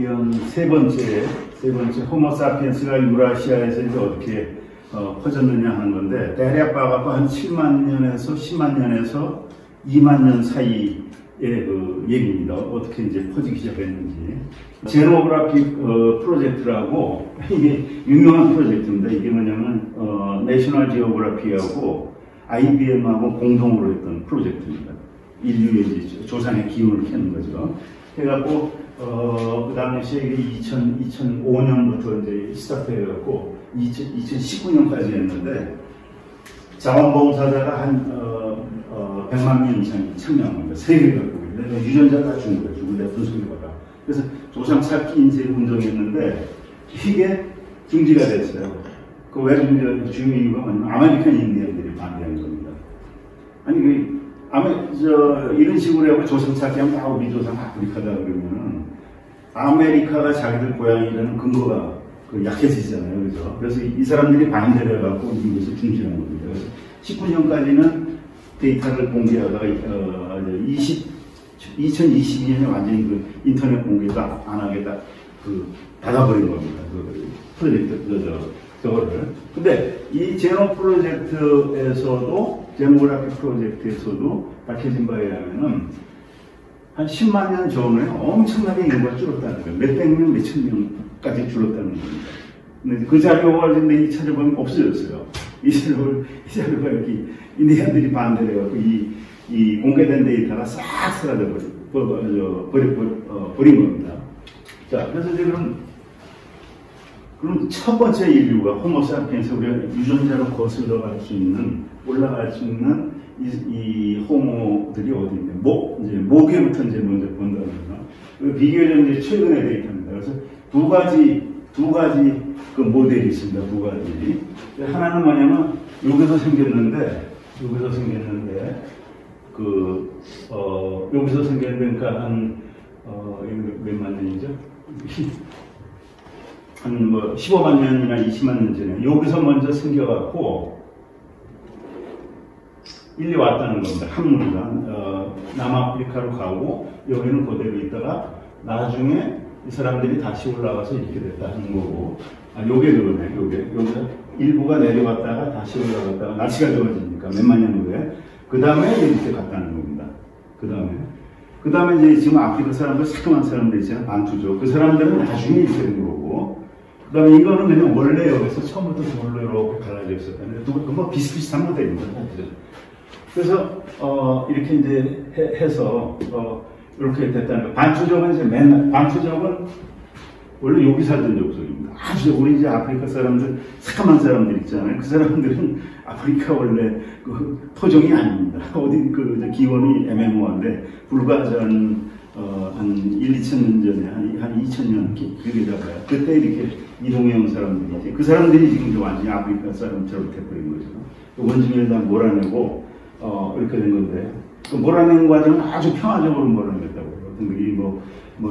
호모사피언 세 번째 호모사피엔스가 유라시아에서 이제 어떻게 퍼졌느냐 하는 건데, 대략 봐갖고 한 7만 년에서 10만 년에서 2만 년 사이의 그 얘기입니다. 어떻게 이제 퍼지기 시작했는지. 제노그래픽 프로젝트라고, 이게 유명한 프로젝트입니다. 이게 뭐냐면 내셔널 지오그래피하고 IBM하고 공동으로 했던 프로젝트입니다. 인류의 이제 조상의 기운을 캐는 거죠. 해갖고 그 당시에 2005년부터 이제 스타트해갖고 2019년까지 했는데, 자원봉사자가 한 100만 명 이상이 참여한 겁니다. 세계 각국인데 유전자 다 준 거예요. 죽을 때 분석해 봐라. 그래서 조상 찾기 인쇄 운동했는데 이게 중지가 됐어요. 그 왜 중요 이유가 뭐냐면 아메리칸 인디언들이 반대한 겁니다. 아니 이런 식으로 하고 조상 찾기 하면 다 우리 조상 아프리카다 그러면은 아메리카가 자기들 고향이라는 근거가 약해지잖아요. 그죠? 그래서 이 사람들이 반대를 해갖고 이것을 중지한 겁니다. 그래서 19년까지는 데이터를 공개하다가 2022년에 완전히 그 인터넷 공개도 안 하겠다 닫아버린 겁니다. 그 프로젝트 저거를. 근데 이 제노 프로젝트에서도 제노그래픽 프로젝트에서도 밝혀진 바에 의하면은 한 10만 년 전에 엄청나게 인구가 줄었다는 거예요. 몇백 명, 몇천 명까지 줄었다는 겁니다. 근데 그 자료가 이제 이 찾아보면 없어졌어요. 이 자료가 이렇게 인디언들이 반대를 해갖고 이 공개된 데이터가 싹 사라져버린 겁니다. 자, 그래서 지금 그럼 첫 번째 인류가 호모사피엔스, 우리가 유전자로 거슬러 올라갈 수 있는 이 호모들이 어디 있냐? 이제 목에부터 이제 먼저 본다는 거. 비교적 이제 최근의 데이터입니다. 그래서 두 가지 그 모델이 있습니다. 두 가지. 하나는 뭐냐면 여기서 생겼는데 여기서 생겼는데 그러니까 이거 몇만 년이죠? 한 15만 년이나 20만 년 전에 여기서 먼저 생겨갖고 일리 왔다는 겁니다. 한물이가 남아프리카로 가고 여기는 그대로 있다가 나중에 이 사람들이 다시 올라가서 이렇게 됐다 하는 거고, 요게 그거네. 여기서 일부가 내려갔다가 다시 올라갔다가 날씨가 좋아지니까 몇만 년 후에 그 다음에 이렇게 갔다는 겁니다. 그 다음에 이제 지금 아프리카 사람들, 새까만 사람들 있잖아요. 반투족. 그 사람들은 나중에 이렇게 된 거고, 그 다음에 이거는 그냥 원래 여기서 처음부터 둘로 이렇게 갈라져 있었다는 거. 비슷비슷한 모델입니다. 그래서 이렇게 이제 해서 이렇게 됐다는 거. 반투족은 원래 여기 살던 족속입니다. 아주 우리 이제 아프리카 사람들, 새까만 사람들 있잖아요. 그 사람들은 아프리카 원래 그 토종이 아닙니다. 어디 기원이 애매모호한데 불과 한 1, 2천 년 전에 한 2천 년 그게 잡아요. 그때 이렇게 이동해온 사람들이지. 그 사람들이 지금 완전히 아프리카 사람처럼 돼버린 거죠. 원주민을 다 몰아내고 이렇게 된 건데, 그 몰아내는 과정은 아주 평화적으로 몰아냈다고 해요. 근데 이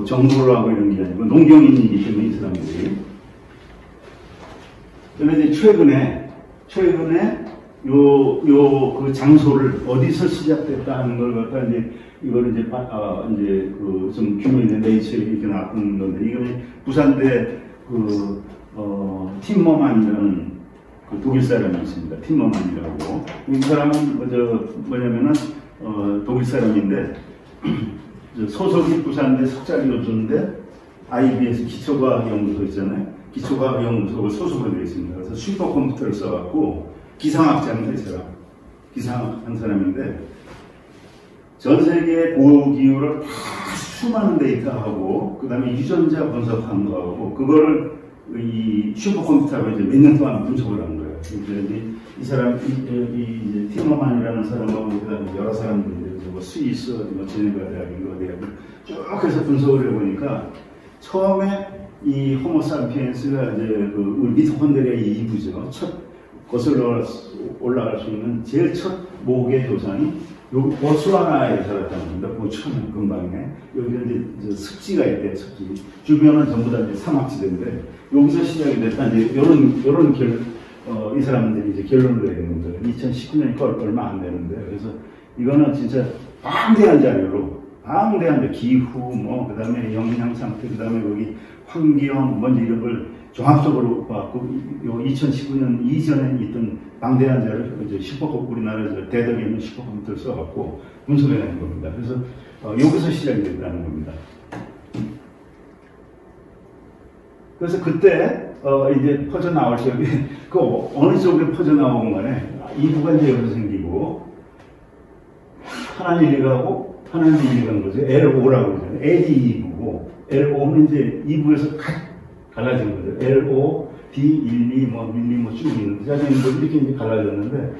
정부를 하고 이런 게 아니고 농경인이기 때문에 이 사람들이. 그런데 이제 최근에 그 장소를 어디서 시작됐다 하는 걸 갖다 이거를 이제 좀 규모 있는 네이처에 이렇게 나쁜 건데, 이거는 부산대 팀머만이라는 독일 사람이 있습니다. 팀머만이라고. 이 사람은 뭐냐면은 독일 사람인데 소속이 부산대 석자교수인데 IBS 기초과학연구소 있잖아요. 기초과학연구소가 소속으로 되어 있습니다. 그래서 슈퍼컴퓨터를 써갖고 기상학자입니다. 이 사람. 기상한 사람인데 전 세계 고기후를 다 수많은 데이터하고 그 다음에 유전자 분석한 거하고 그거를 이 슈퍼컴퓨터로 이제 몇 년 동안 분석을 한 거예요. 이 사람, 이제 티머만이라는 사람하고 그다음에 여러 사람들인데 스위스 제네바 대학인가 대학을 쭉 해서 분석을 해보니까 처음에 이 호모사피엔스가 이제 우리 미토콘드리아의 이부죠. 첫 거슬러 올라갈 수 있는 제일 첫 목의 조상이 여기 보츠와나에 살았다는 겁니다. 보츠와나 근방에 여기 이제 습지가 있대요. 습지 주변은 전부 다 이제 사막지대인데 여기서 시작이 됐다. 이제 이런 이 사람들이 이제 결론을 내는 겁니다. 2019년이니까 얼마 안 되는데 그래서 이거는 진짜 방대한 자료로 방대한 기후, 뭐, 그 다음에 영양 상태, 그 다음에 여기 환경, 뭐, 이런 걸 종합적으로 봐갖고, 요 2019년 이전에 있던 방대한 자를 이제 우리나라 대덕에 있는 슈퍼컴퓨터를 써갖고 분석해낸 겁니다. 그래서, 여기서 시작이 됐다는 겁니다. 그래서 그때, 이제 퍼져나올 적에, 그 어느 쪽으로 퍼져나온 간에, 이부가 이제 여기서 생기고, 하나는 1가고, 하나는 1간 거죠. L5라고 그러잖아요. L이 2부고, L5는 이제 2부에서 갈라진 거죠. L5, D, 1, 2, 뭐, 1, 2, 뭐 쭉 있는데, 자세히 이렇게 이제 갈라졌는데,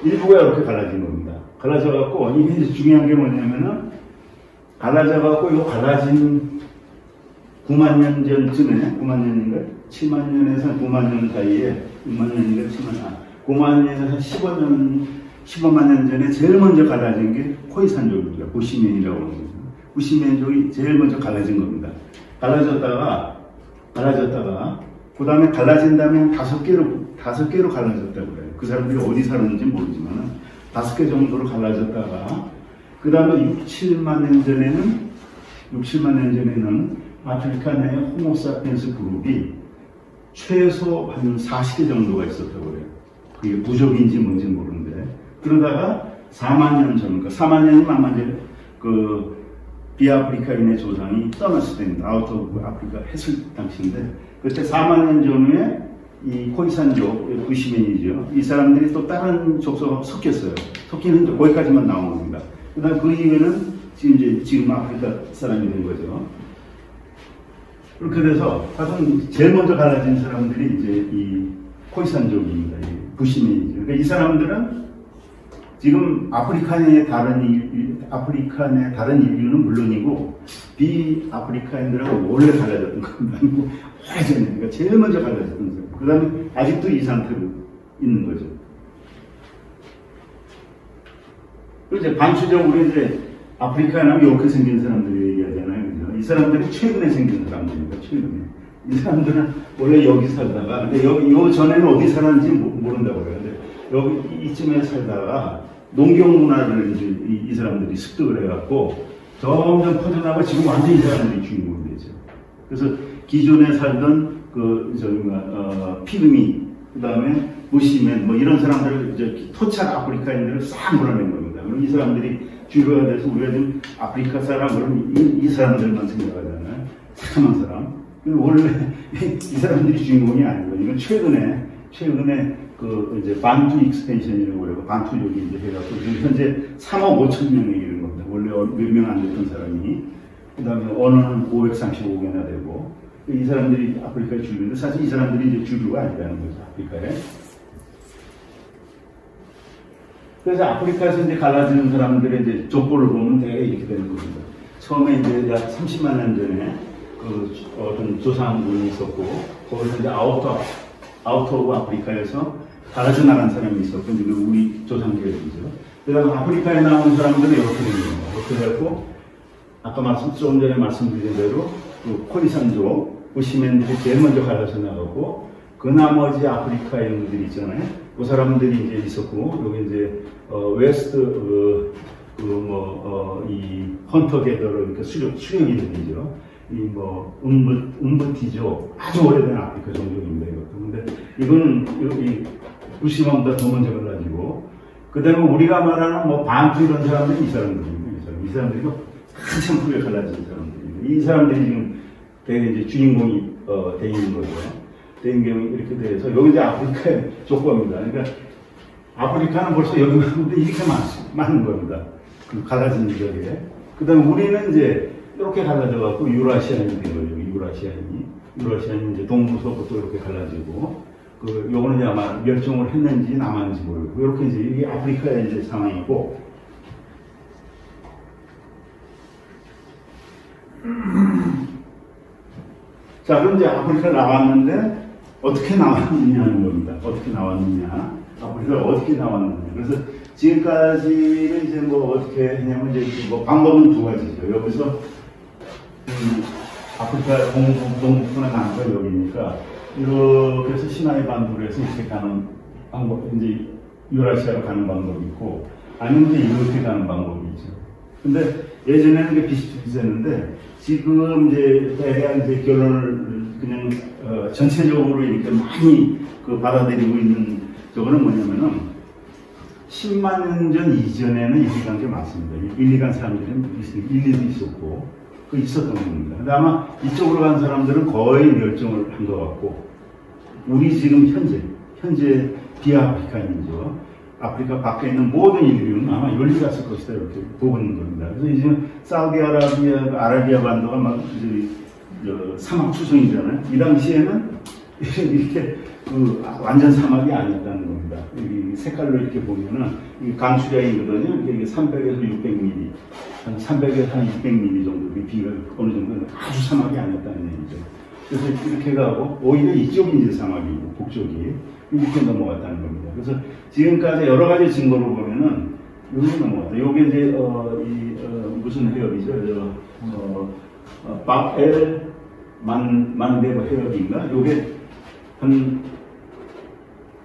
1부가 이렇게 갈라진 겁니다. 갈라져갖고, 이게 이제 중요한 게 뭐냐면은, 갈라져갖고, 요 갈라진 9만 년 전쯤에, 9만 년인가? 7만 년에서 9만 년 사이에, 6만 년인가? 9만 년에서 15만 년 전에 제일 먼저 갈라진 게 코이산족입니다. 부시맨이라고 하는 거죠. 부시맨족이 제일 먼저 갈라진 겁니다. 갈라졌다가, 그 다음에 갈라진 다음에 5개로 갈라졌다고 그래요. 그 사람들이 어디 사는지 모르지만, 5개 정도로 갈라졌다가, 그 다음에 6, 7만 년 전에는 아프리카 내 호모사피엔스 그룹이 최소 한 40개 정도가 있었다고 그래요. 그게 부족인지 뭔지 모르는데. 그러다가 4만 년 전, 그러니까 4만 년이면 아마 이제 그 비아프리카인의 조상이 떠났을 때입니다. 아웃 오브 아프리카 했을 당시인데, 그때 4만 년 전후에 이 코이산족, 부시맨이죠. 이 사람들이 또 다른 족속하고 섞였어요. 섞이는 거기까지만 나온 겁니다. 그 다음 그 이후에는 지금 아프리카 사람이 된 거죠. 그렇게 돼서, 하여튼 제일 먼저 갈라진 사람들이 이제 이 코이산족입니다. 이 부시맨이죠. 그러니까 이 사람들은 지금 아프리카 내 다른 인류는 물론이고, 비아프리카인들하고 원래 갈라졌던 겁니다. 오래전에. 그러니까 제일 먼저 갈라졌던 사람. 그 다음에 아직도 이 상태로 있는 거죠. 그리고 이제 반추적으로 이제 아프리카인하고 이렇게 생긴 사람들이 얘기하잖아요. 그죠? 이 사람들이 최근에 생긴 사람들입니다. 최근에. 이 사람들은 원래 여기 살다가, 근데 요 전에는 어디 살았는지 모른다고 그래요. 근데 여기 이쯤에 살다가 농경 문화를 이제 이 사람들이 습득을 해갖고 점점 퍼져나가 지금 완전히 이 사람들이 주인공이 되죠. 그래서 기존에 살던 피그미, 그 다음에 부시맨, 뭐 이런 사람들을 이제 토착 아프리카인들을 싹 몰아낸 겁니다. 그럼 이 사람들이 주류가 돼서 우리가 지금 아프리카 사람, 그럼 이 사람들만 생각하잖아요. 착한 사람. 원래 이 사람들이 주인공이 아니고, 이건 최근에 그 이제 반투 익스텐션이라고 해요. 반투족이 이제 해갖고 지금 현재 3억 5천 명이 이런 겁니다. 원래 몇 명 안 됐던 사람이. 그 다음에 언어는 535개나 되고, 이 사람들이 아프리카의 주류인데, 사실 이 사람들이 이제 주류가 아니라는 거죠, 아프리카에. 그래서 아프리카에서 이제 갈라지는 사람들의 이제 족보를 보면 되게 이렇게 되는 겁니다. 처음에 이제 약 30만 년 전에 그 어떤 조상분이 있었고, 거기서 이제 아우트 오브 아프리카에서 갈라져 나간 사람이 있었고, 우리 조상계열이죠. 그다음에 아프리카에 나온 사람들은 이렇게 된 겁니다. 이렇게 되고, 아까 좀 전에 말씀드린 대로 그 코이산족, 부시맨들이 제일 먼저 갈라져 나가고, 그 나머지 아프리카인들이 있잖아요. 그 사람들이 이제 있었고, 여기 이제 웨스트 이 헌터 게더로 이렇게 수령인들이죠. 음부티족, 아주 오래된 아프리카 종족입니다. 이것도. 근데 이거는 여기 부시맨보다 더 먼저 갈라지고, 그 다음에 우리가 말하는 반투 이런 사람들이 이 사람들입니다. 이 사람들이 한참 후에 갈라진 사람들입니다. 이 사람들이 지금 되게 이제 주인공이 돼 있는 거죠. 된 경우 이렇게 돼서, 여기 이제 아프리카의 족보입니다. 그러니까 아프리카는 벌써 여기만 이렇게 많은 겁니다. 그 갈라진 지역에. 그 다음에 우리는 이제 이렇게 갈라져갖고 유라시아인이 된 거죠. 유라시아인이 이제 동부서부터 이렇게 갈라지고, 요거는 이제 아마 멸종을 했는지 남았는지 모르고, 이렇게 이제 이게 아프리카의 이제 상황이고, 자, 그럼 이제 아프리카 나왔는데, 어떻게 나왔느냐는 겁니다. 어떻게 나왔느냐. 아프리카가 어떻게 나왔느냐. 그래서 지금까지는 이제 어떻게 했냐면, 이제 방법은 두 가지죠. 여기서, 아프리카 동북부나 남부가 여기니까, 이렇게 해서 시나이 반도로 해서 이렇게 가는 방법, 이제 유라시아로 가는 방법이 있고, 아니면 이제 이렇게 가는 방법이 있죠. 근데 예전에는 이게 비슷비슷했는데 지금 이제 대략 이제 결론을 그냥 전체적으로 이렇게 많이 그 받아들이고 있는 저거는 뭐냐면은 10만 년 전 이전에는 일리 간 게 맞습니다. 일리 간 사람들은 일리도 있었고 그 있었던 겁니다. 근데 아마 이쪽으로 간 사람들은 거의 멸종을 한 것 같고 우리 지금 현재 비아프리카인이죠. 아프리카 밖에 있는 모든 인류는 아마 열리 갔을 것이다 이렇게 보고 있는 겁니다. 그래서 이제 아라비아 반도가 막 이제 사막 추성이잖아요. 이 당시에는 이렇게 완전 사막이 아니었다는 겁니다. 이 색깔로 이렇게 보면은 강수량이거든요. 이게 300에서 600mm, 한 300에서 한 600mm 정도 비가 어느 정도 아주 사막이 아니었다는 얘기죠. 그래서 이렇게 가고 오히려 이쪽이 이제 사막이고 북쪽이 이렇게 넘어갔다는 겁니다. 그래서 지금까지 여러 가지 증거로 보면은 여기 넘어갔다. 요게 이제 무슨 해협이죠? 박엘 만데버 해협인가? 요게 한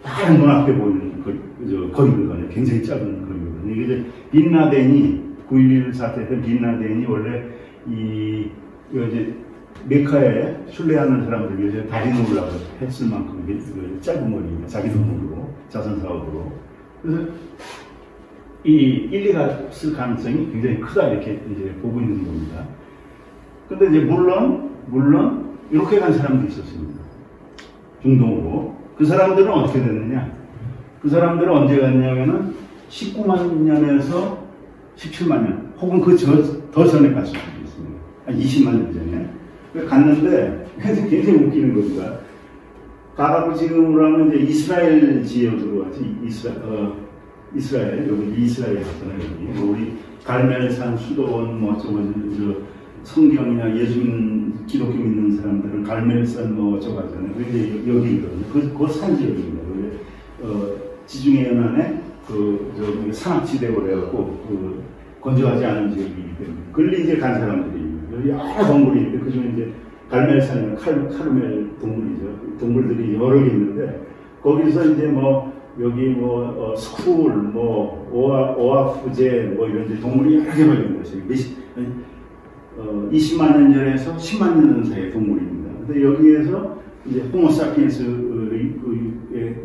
다른 눈앞에 보이는 거리거든요. 굉장히 작은 거리거든요. 이게 이제 빈라덴이 9.11 사태 때 빈라덴이 원래 이제 메카에 순례하는 들들을 위해서 다리 놓으려고 했을 만큼 짧은 거리입니다. 자기 돈으로, 자선 사업으로. 그래서 이 일리가 쓸 가능성이 굉장히 크다 이렇게 이제 보고 있는 겁니다. 근데 이제 물론 이렇게 간 사람도 있었습니다. 중동으로. 그 사람들은 어떻게 됐느냐? 그 사람들은 언제 갔냐면은 19만 년에서 17만 년, 혹은 더 전에 갔을 수도 있습니다. 한 20만 년 전에. 갔는데, 굉장히 웃기는 겁니다. 가라고 지금으로 하면 이제 이스라엘 지역으로 하지, 이스라엘, 여기 이스라엘이었잖아요, 여기. 우리 갈멜산 수도원, 성경이나 예수님, 기독교 믿는 사람들은 갈멜산 저거 하잖아요. 그게 여기거든요. 그 산 지역입니다. 지중해 연안에 산악지대로 해갖고, 건조하지 않은 지역이기 때문에. 그걸 이제 간 사람들이 여기 여러 동물이 있는데, 그 중에 이제 갈멜산이나 카르멜 동물이죠. 동물들이 여러 개 있는데, 거기서 이제 여기 스쿨, 오아프제, 이런 데 동물이 여러 개가 있는 것이에요. 20만 년 전에서 10만 년 사이의 동물입니다. 근데 여기에서 이제 호모사피엔스의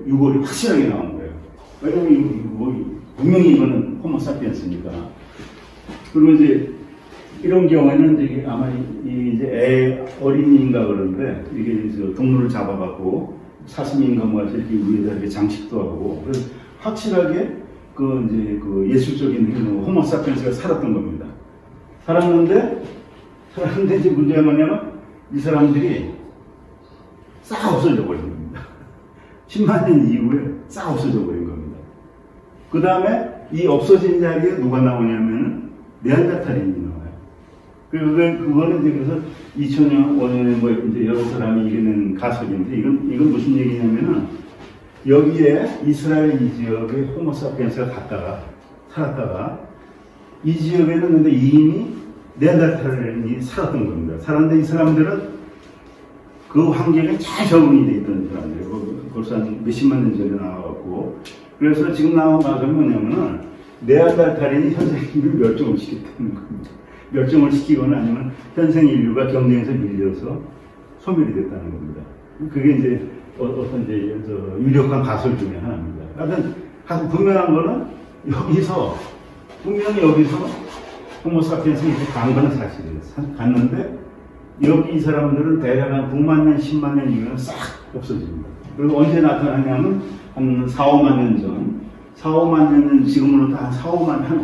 유골이 확실하게 나온 거예요. 왜냐면 분명히 이거는 호모사피엔스니까. 그리고 이제 이런 경우에는 이제 아마 이제 어린이인가 그러는데 이게 이제 동물을 잡아갖고 사슴인가 해서 이렇게 위에다 이렇게 장식도 하고 그래서 확실하게 예술적인 호모사피엔스가 살았던 겁니다. 살았는데 이제 문제가 뭐냐면 이 사람들이 싹 없어져 버린 겁니다. 10만 년 이후에 싹 없어져 버린 겁니다. 그 다음에 이 없어진 자리에 누가 나오냐면은 네안데르탈인이 나와요. 그거는 이제 그래서 2000년 이제 여러 사람이 이겨낸 가설인데 이건 무슨 얘기냐면은 여기에 이스라엘 이 지역에 호모사피엔스가 살았다가 이 지역에는 근데 이미 네안데르탈인이 살았던 겁니다. 살았는데 이 사람들은 그 환경에 잘 적응이 돼 있던 사람들이에요. 벌써 한 몇십만 년 전에 나와갖고. 그래서 지금 나온 가설은 뭐냐면은 네안데르탈인이 현생 인류를 멸종을 시켰다는 겁니다. 멸종을 시키거나 아니면 현생 인류가 경쟁에서 밀려서 소멸이 됐다는 겁니다. 그게 이제 어떤 이제 유력한 가설 중에 하나입니다. 하여튼 분명한 거는 분명히 여기서 호모사피엔스가 이렇게 간 거는 사실이에요. 갔는데 여기 이 사람들은 대략 한 9만 년, 10만 년 이후에는 싹 없어집니다. 그리고 언제 나타나냐면 한 4, 5만 년 전, 4, 5만 년 지금으로부터 한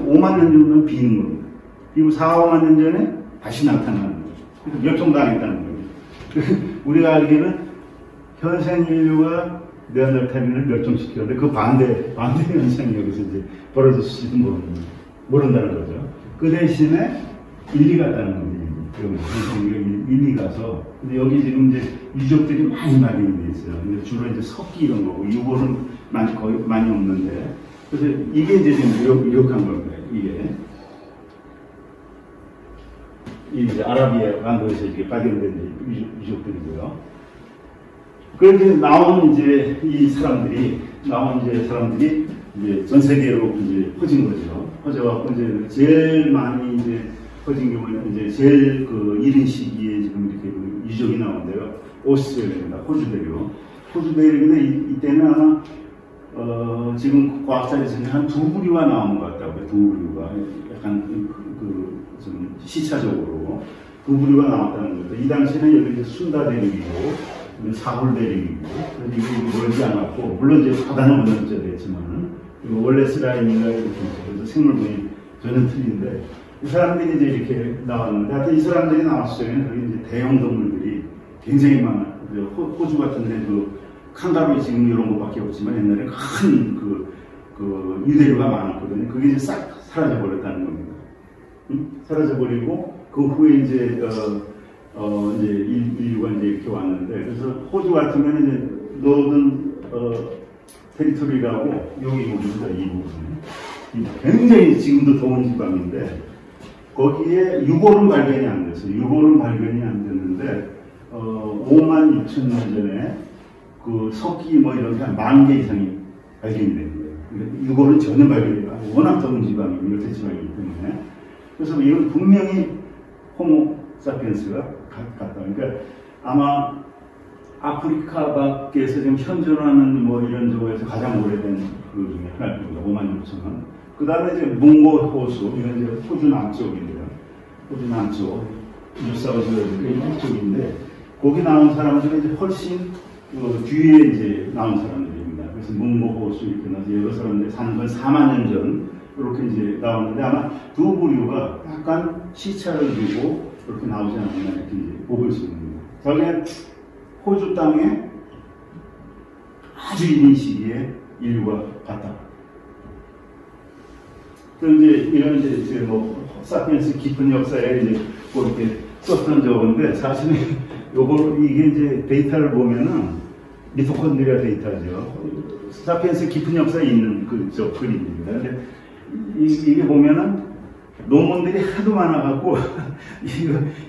5만 년 정도는 비는 겁니다. 그리고 4, 5만 년 전에 다시 나타나는 거죠. 멸종당했다는 거죠. 우리가 알기는 현생 인류가 네안데르탈인을 멸종시켰는데 그 반대 현상이 여기서 이제 벌어졌을지도 모른다는 거죠. 그 대신에 일리 갔다는 겁니다. 일리 가서. 근데 여기 지금 이제 유적들이 많이 마련이 돼 있어요. 근데 주로 이제 석기 이런 거고, 유골은 거의 많이 없는데. 그래서 이게 이제 지금 유력한 겁니다. 이게 이제 아라비아 반도에서 이렇게 발견된 유적들이고요. 그런데 나온 이제 이 사람들이 나온 이제 사람들이 이제 전 세계로 이제 퍼진 거죠. 퍼져갖고 이제 제일 많이 이제 퍼진 경우는 이제 제일 그 이른 시기에 지금 이렇게 그 유적이 나온 데가 오스트레일리아입니다. 호주 대륙. 호주 대륙인데 이때는 아마 지금 과학자들이 한 두 부류가 나온 것 같다고요. 두 부류가 약간 좀 시차적으로 두 부류가 나왔다는 거죠. 이 당시에는 여기 이제 순다 대륙이고 사골 대륙이고 이게 멀지 않았고 물론 이제 바다는 문화적이었지만은 원래 스라임인가 이렇게 그래서 생물분이 전혀 틀린데 이 사람들이 이제 이렇게 나왔는데 하여튼 이 사람들이 나왔을 때는 거기 이제 대형 동물들이 굉장히 많아요. 호주 같은 데 칸가루 지금 이런 것밖에 없지만 옛날에 큰 유대류가 많았거든요. 그게 이제 싹 사라져버렸다는 겁니다. 사라져버리고 그 후에 이제 이제 인류가 이제 이렇게 왔는데 그래서 호주 같으면 이제 노던 테리토리라고 여기 보입니다. 이 부분이 굉장히 지금도 더운 지방인데 거기에 유골은 발견이 안 됐어요. 유골은 발견이 안 됐는데 5만 6천 년 전에 그 석기 뭐 이런 게 한 10,000개 이상이 발견이 된 거예요. 유골은 전혀 발견이 안 돼요. 워낙 더운 지방이고 열대 지방이기 때문에 그래서 이건 분명히 호모 사피엔스가 같다. 그러니까 아마 아프리카 밖에서 지금 현존하는 뭐 이런 쪽에서 가장 오래된 그 중에 하나일 겁니다. 5만 6천 원. 그 다음에 이제 몽고 호수, 이건 이제 호주 남쪽인데요. 호주 남쪽, 뉴사우스 이쪽인데, 거기 나온 사람들은 이제 훨씬 뒤에 이제 나온 사람들입니다. 그래서 몽고 호수 이렇게 나서 여러 사람들이 사는 건 4만 년 전, 이렇게 이제 나오는데 아마 두 부류가 약간 시차를 두고 그렇게 나오지 않았나 이렇게 이제 보고 있습니다. 저게 호주 땅에 아주 이른 시기에 인류가 갔다. 그럼 이제 이런 이제 뭐 사피엔스 깊은 역사에 이제 뭐 이렇게 썼던 적인데 사실은 이게 이제 데이터를 보면은 미토콘드리아 데이터죠. 사피엔스 깊은 역사에 있는 저 그림입니다. 근데 이게 보면은 논문들이 하도 많아갖고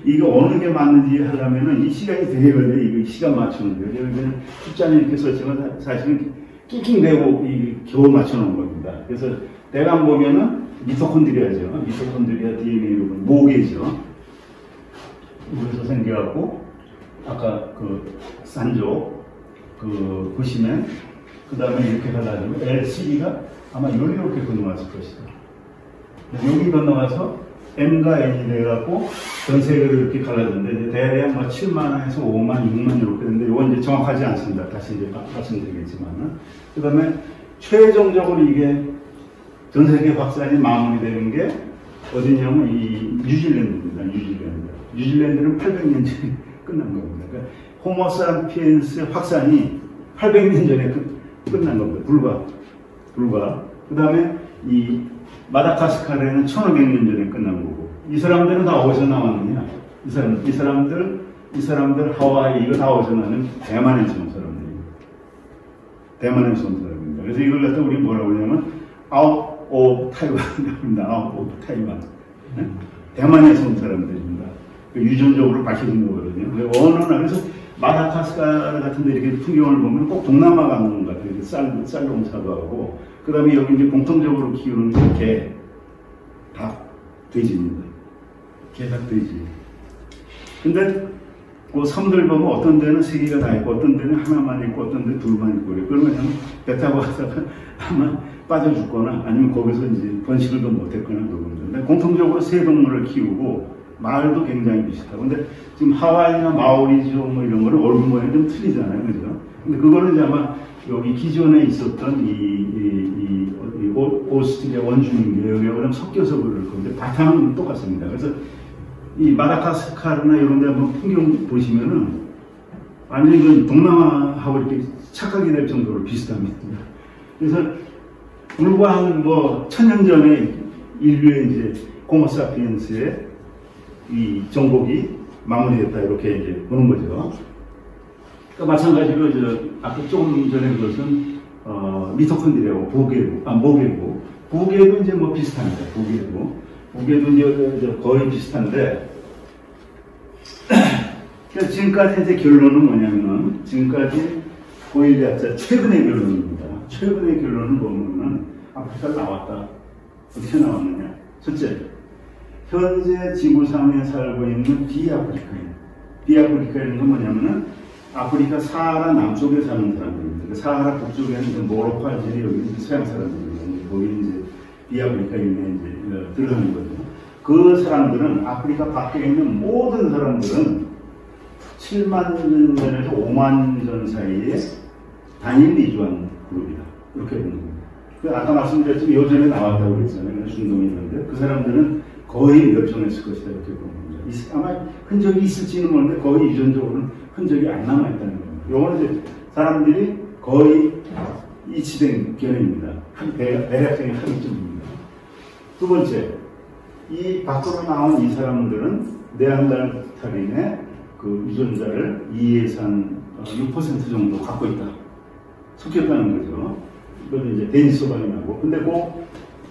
이거 어느 게 맞는지 하려면은 이 시간이 되게 걸려요. 이거 시간 맞추는 거예요. 그러면 숫자는 이렇게 썼지만 사실은 낑낑대고 겨우 맞춰놓은 겁니다. 그래서 대강 보면은 미토콘드리아죠. 미토콘드리아 DNA로 보면 모계죠. 여기서 생겨갖고 아까 그 산조 보시면 그 다음에 이렇게 갈라지고 LCD가 아마 이렇게 건너갔을 것이다. 여기 건너가서 M과 N이 돼갖고 전 세계로 이렇게 갈라졌는데 대략 뭐 7만에서 5만, 6만 이렇게 되는데 이건 이제 정확하지 않습니다. 다시 이제 말씀드리겠지만은 그 다음에 최종적으로 이게 전 세계 확산이 마무리되는 게 어디냐면 이 뉴질랜드입니다. 뉴질랜드는 800년 전에 끝난 겁니다. 그러니까 호모사피엔스의 확산이 800년 전에 끝난 겁니다. 불과. 그 다음에 이 마다가스카르에는 1500년 전에 끝난 거고 이 사람들은 다 어디서 나왔느냐? 이 사람들 하와이 이거 다 어디서 나는 대만에서 온 사람들입니다. 대만에서 온 사람입니다. 그래서 이걸 갖다 우리 뭐라고 하냐면 아웃 오브 타이완입니다. 아웃 오브 타이완. 대만에서 온 사람들입니다. 유전적으로 밝혀진 거거든요. 어느 나라 그래서 마다가스카르 같은 데 이렇게 풍경을 보면 꼭 동남아 가는 것 같아요. 쌀 농사도 하고 그 다음에 여기 이제 공통적으로 키우는 게 닭, 돼지입니다. 개, 닭, 돼지. 근데 그 섬들 보면 어떤 데는 3개가 다 있고 어떤 데는 하나만 있고 어떤 데는 둘만 있고 그러면 배 타고 가다가 아마 빠져 죽거나 아니면 거기서 이제 번식을 더 못했거나 그러는데 공통적으로 새 동물을 키우고 말도 굉장히 비슷하고 근데 지금 하와이나 마오리족 뭐 이런 거는 얼굴 모양이 좀 틀리잖아요. 그죠? 근데 그거는 이제 아마 여기 기존에 있었던 오스트리아 원주민계 여기랑 섞여서 그럴 건데 바탕은 똑같습니다. 그래서 이 마다가스카르나 이런 데 한번 풍경 보시면은 완전히 동남아하고 이렇게 착각이 될 정도로 비슷합니다. 그래서 불과 한 뭐 1000년 전에 인류의 이제 호모사피엔스의 이 정복이 마무리됐다 이렇게 이제 보는 거죠. 그러니까 마찬가지로 아까 조금 전에 그것은 미토콘드리아고 모계도 이제 뭐 비슷합니다. 모계도 이제 거의 비슷한데 지금까지 이제 결론은 뭐냐면은 지금까지 고일리아자 최근의 결론입니다. 최근의 결론을 보면은 아프리카가 나왔다. 어떻게 나왔느냐? 첫째, 현재 지구상에 살고 있는 비아프리카인. 비아프리카인 건 뭐냐면은 아프리카 사하라 남쪽에 사는 사람들입니다. 그 사하라 북쪽에는 모로코, 알제리 여기 서양 사람들입니다. 거기 이제 비아프리카인에 이제 들어가는 거죠. 그 사람들은 아프리카 밖에 있는 모든 사람들은 7만 년 전에서 5만 년 전 사이에 단일 이주한 그룹이다. 이렇게 보는 겁니다. 아까 말씀드렸지만 요전에 나왔다고 그랬잖아요. 중동에 있는데 그 사람들은 거의 멸종했을 것이다. 이렇게 보는 겁니다. 아마 흔적이 있을지는 모르는데 거의 유전적으로는 흔적이 안 남아있다는 겁니다. 요거는 이제 사람들이 거의 이치된 견해입니다. 대략적인 합의점입니다. 두 번째, 이 밖으로 나온 이 사람들은 네안데르탈인의 그 유전자를 2에서 한 6% 정도 갖고 있다. 섞였다는 거죠. 이건 이제 데니소반이 나고. 근데 그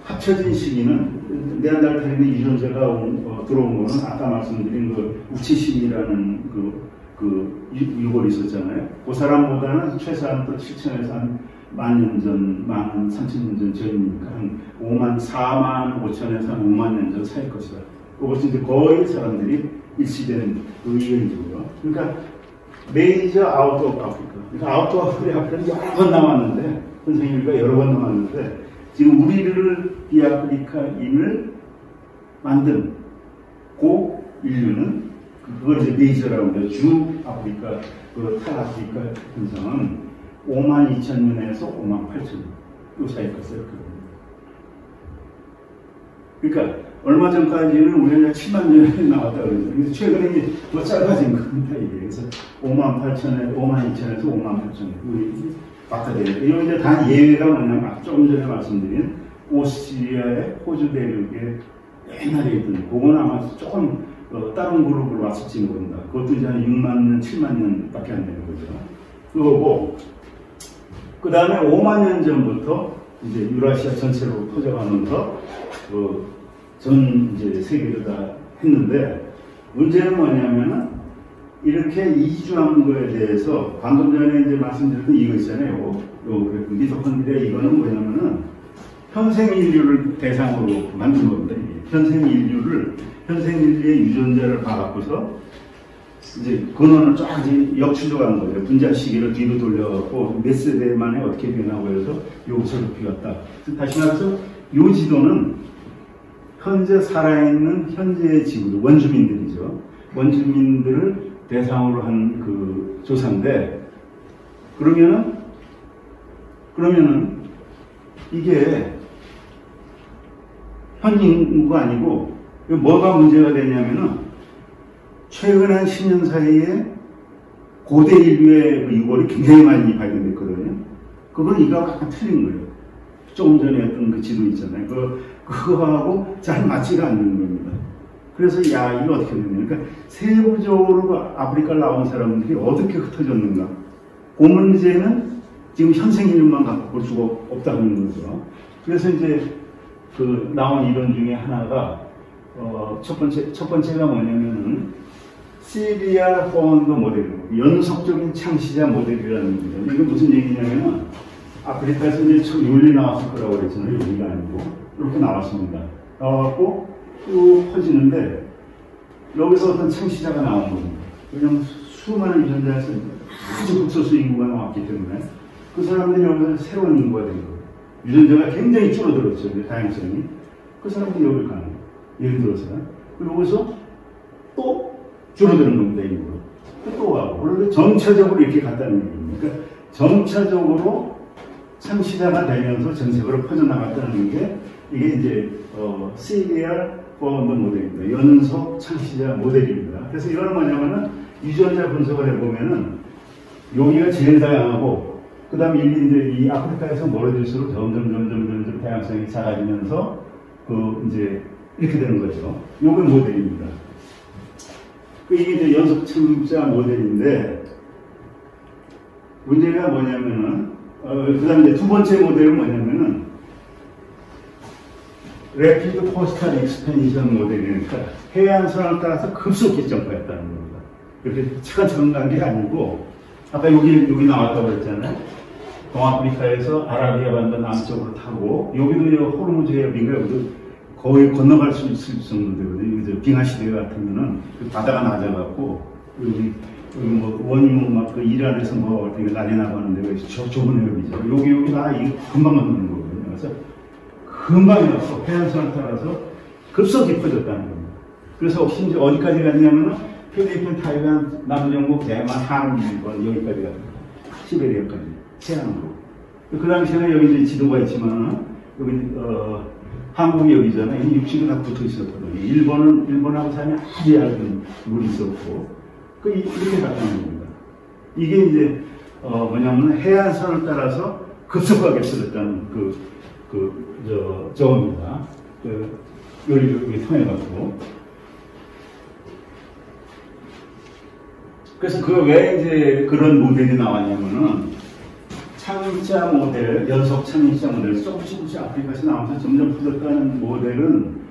합쳐진 시기는 네안데르탈인의 유전자가 들어온 거는 아까 말씀드린 그 우치심이라는 그 유골이 있었잖아요. 그 사람보다는 최소한 또 7천에서 한 10,000년 전, 13,000년 전 전이니까 한 4만 5천에서 한 5만 년 전 사이일 것이다. 그것이 이제 거의 사람들이 일치되는 의견이고요. 그러니까 메이저 아웃 오브 아프리카. 그러니까 아웃 오브 아프리카는 여러 번 나왔는데, 선생님과 여러 번 나왔는데, 지금 우리를 비아프리카인을 만든 그 인류는 그걸 이제 메이저라고 하죠. 주 아프리카, 그 탈아프리카 현상은 52,000년에서 58,000년 이 사이일 것이에요. 그러니까 얼마 전까지는 우리가 7만 년에 나왔다 그랬어요. 그래서 최근에 이제 더 짧아진 겁니다. 이게. 그래서 52,000에서 58,000 우리 바꿔드려요. 이거 이제 단 예외가 뭐냐면 조금 전에 말씀드린 오스트리아의 호주 대륙에 옛날에 있던 그건 아마 조금 다른 그룹으로 왔을지 모른다. 그것도 이제 한 6만 년, 7만 년밖에 안 되는 거죠. 그거고 그 다음에 5만 년 전부터 이제 유라시아 전체로 퍼져가면서 전 이제 세계를 다 했는데 문제는 뭐냐면은 이렇게 이주한 거에 대해서 방금 전에 이제 말씀드렸던 이거 있잖아요. 미토콘드리아 이거는 뭐냐면은 현생 인류를 대상으로 만든 겁니다. 이게. 현생 인류의 유전자를 봐갖고서 이제 근원을 쫙 역추적한 거예요. 분자 시기를 뒤로 돌려갖고 몇 세대 만에 어떻게 변하고 해서 여기서 비웠다. 다시 말해서 이 지도는 현재 살아있는 현재의 지구들, 원주민들이죠. 원주민들을 대상으로 한 그 조사인데, 그러면은 이게 현 인구가 아니고, 뭐가 문제가 되냐면은, 최근 한 10년 사이에 고대 인류의 그 유골이 굉장히 많이 발견됐거든요. 그건 이거하고 약간 틀린 거예요. 조금 전에 했던 그 지도 있잖아요. 그거하고 잘 맞지가 않는 겁니다. 그래서 이거 어떻게 되냐. 그러니까 세부적으로 아프리카를 나온 사람들이 어떻게 흩어졌는가. 그 문제는 지금 현생 인류만 갖고 볼 수가 없다는 거죠. 그래서 이제 그 나온 이론 중에 하나가 첫 번째가 뭐냐면은 시리아 펀드 모델, 연속적인 창시자 모델이라는 겁니다. 이게 무슨 얘기냐면은 아프리카에서 이제 윤리 나왔을 거라고 그랬잖아요. 여기가 아니고 이렇게 나왔습니다. 나왔고 쭉 퍼지는데 여기서 어떤 창시자가 나온 겁니다. 왜냐하면 수많은 유전자에서 아주 극소수 인구가 나왔기 때문에 그 사람들이 여기서 새로운 인구가 된 거예요. 유전자가 굉장히 줄어들었죠. 다양성이. 그 사람들이 여기를 가는 거예요. 예를 들어서 여기서 또 줄어드는 겁니다. 인구가. 또 가고. 그런데 점차적으로 이렇게 갔다는 얘기입니다. 그러니까 점차적으로 창시자가 되면서 전 세계로 퍼져나갔다는 게 이게 이제 CDR 펀드 모델입니다. 연속 창시자 모델입니다. 그래서 이거는 뭐냐면은 유전자 분석을 해보면은 여기가 제일 다양하고 그 다음에 이제 이 아프리카에서 멀어질수록 점점 다양성이 작아지면서 이제 이렇게 되는 거죠. 요게 모델입니다. 이게 이제 연속 창시자 모델인데 문제가 뭐냐면은 그 다음에 이제 두 번째 모델은 뭐냐면은 Rapid Coastal Expansion 모델이니까 해안선을 따라서 급속히 점프했다는 겁니다. 이렇게 차근차근 간 게 아니고 아까 여기 나왔다고 그랬잖아요. 동아프리카에서 아라비아 반도 남쪽으로 타고 여기도 호르무즈 해협인가 거의 건너갈 수 있을 정도거든요. 빙하 시대 같으면은 그 바다가 낮아갖고 여기 뭐 원이모 막그 이란에서 뭐 되게 난리 나가는데 왜 좁은 해협이죠. 여기 다 이게 금방 건너는 거거든요. 그래서 금방이었어. 해안선을 따라서 급속히 퍼졌다는 겁니다. 그래서 심지어 어디까지 갔냐면은 필리핀, 타이완, 남중국, 대만, 한국, 일본 여기까지 갔다. 시베리아까지 해안으로. 그 당시에는 여기 이제 지도가 있지만은 여기 한국이 여기잖아요. 육지가 다 붙어 있었거든요. 일본하고 사이에 아주 얇은 물이 있었고, 이렇게 갔다는 겁니다. 이게 이제, 뭐냐면 해안선을 따라서 급속하게 퍼졌다는 저겁니다. 여기 통해갖고. 그래서 왜 이제 그런 모델이 나왔냐면은, 창입자 모델, 연속 창입자 모델, 조금씩 아프리카에서 나와서 점점 퍼졌다는 모델은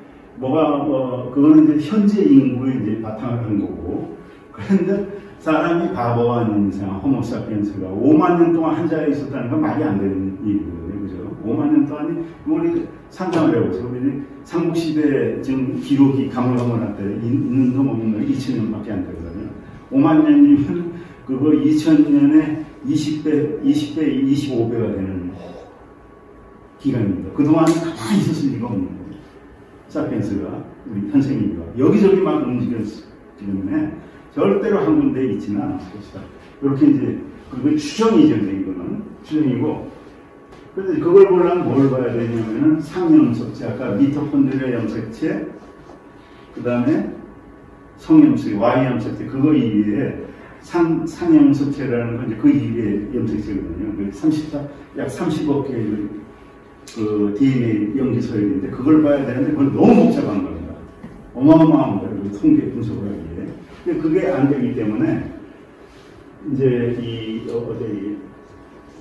그거는 이제 현재 인구에 이제 바탕을 하는 거고, 그런데 사람이 바보가 아닌 이상, 호모사피엔스가 5만 년 동안 한 자리에 있었다는 건 말이 안 되는 얘기거든요. 그죠? 5만 년 동안이, 우리 상상을 해보세요. 우리 삼국시대 지금 기록이 가물가물할 때 있는 놈 없는 놈이 2000년밖에 안 되거든요. 5만 년이면 그거 2000년에 20배, 25배가 되는 기간입니다. 그동안 가만히 있었을 리가 없는 거예요. 사피엔스가, 우리 현생인류가. 여기저기 막 움직였기 때문에 절대로 한 군데에 있지는 않았을 것이다. 이렇게 이제, 그게 추정이죠, 이거는. 추정이고. 그런데 그걸 보려면 뭘 봐야 되냐면은 상염석체, 아까 미토콘드리아 염색체, 그 다음에 성염색체, Y염색체, 그거 이외에 상염석체라는 건 이제 그 이외의 염색체거든요. 약 30억 개의 그 DNA 염기서열인데 그걸 봐야 되는데 그건 너무 복잡한 겁니다. 어마어마한 거예요. 통계 분석을 하기에. 근데 그게 안 되기 때문에 이제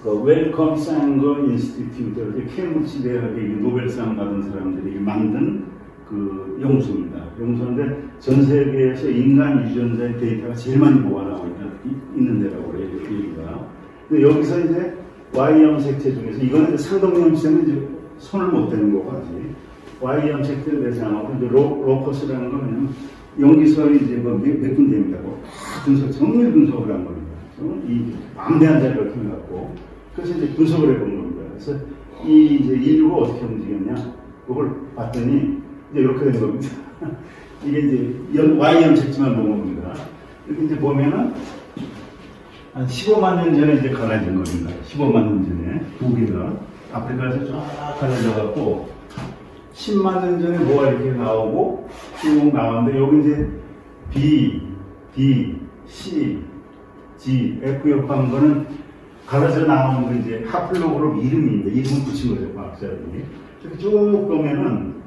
웰컴 쌍거 인스티튜트, 케임브리지 대학의 노벨상 받은 사람들이 만든 그 연구소입니다. 연구소인데 전 세계에서 인간 유전자의 데이터가 제일 많이 모아나고 있는 데라고 그래요. 여기가. 근데 여기서 이제 Y염색체 중에서 이거는 상동염색체는 이제 손을 못 대는 거고 아직 Y염색체를 내지 않고 이제 로커스라는 건 그냥 연기설이 이제 몇 군데입니다. 정밀 분석을 한 겁니다. 이 방대한 자료를 통해 갖고 그래서 이제 분석을 해본 겁니다. 그래서 이제 인류가 어떻게 움직였냐 그걸 봤더니 이제 이렇게 되는 겁니다. 이게 이제 Y염색체만 본 겁니다. 이렇게 이제 보면은 한 15만 년 전에 이제 갈라진 겁니다. 15만 년 전에 두 개가 아프리카에서 쫙 갈라져갖고 10만 년 전에 뭐가 이렇게 나오고 쭉 나오는데 여기 이제 B, D, C, G, F 역한 거는 갈라져 나오는 거 이제 하플로그룹 이름입니다. 이름을 붙인 거죠, 과학자들이. 이렇게 쭉 보면은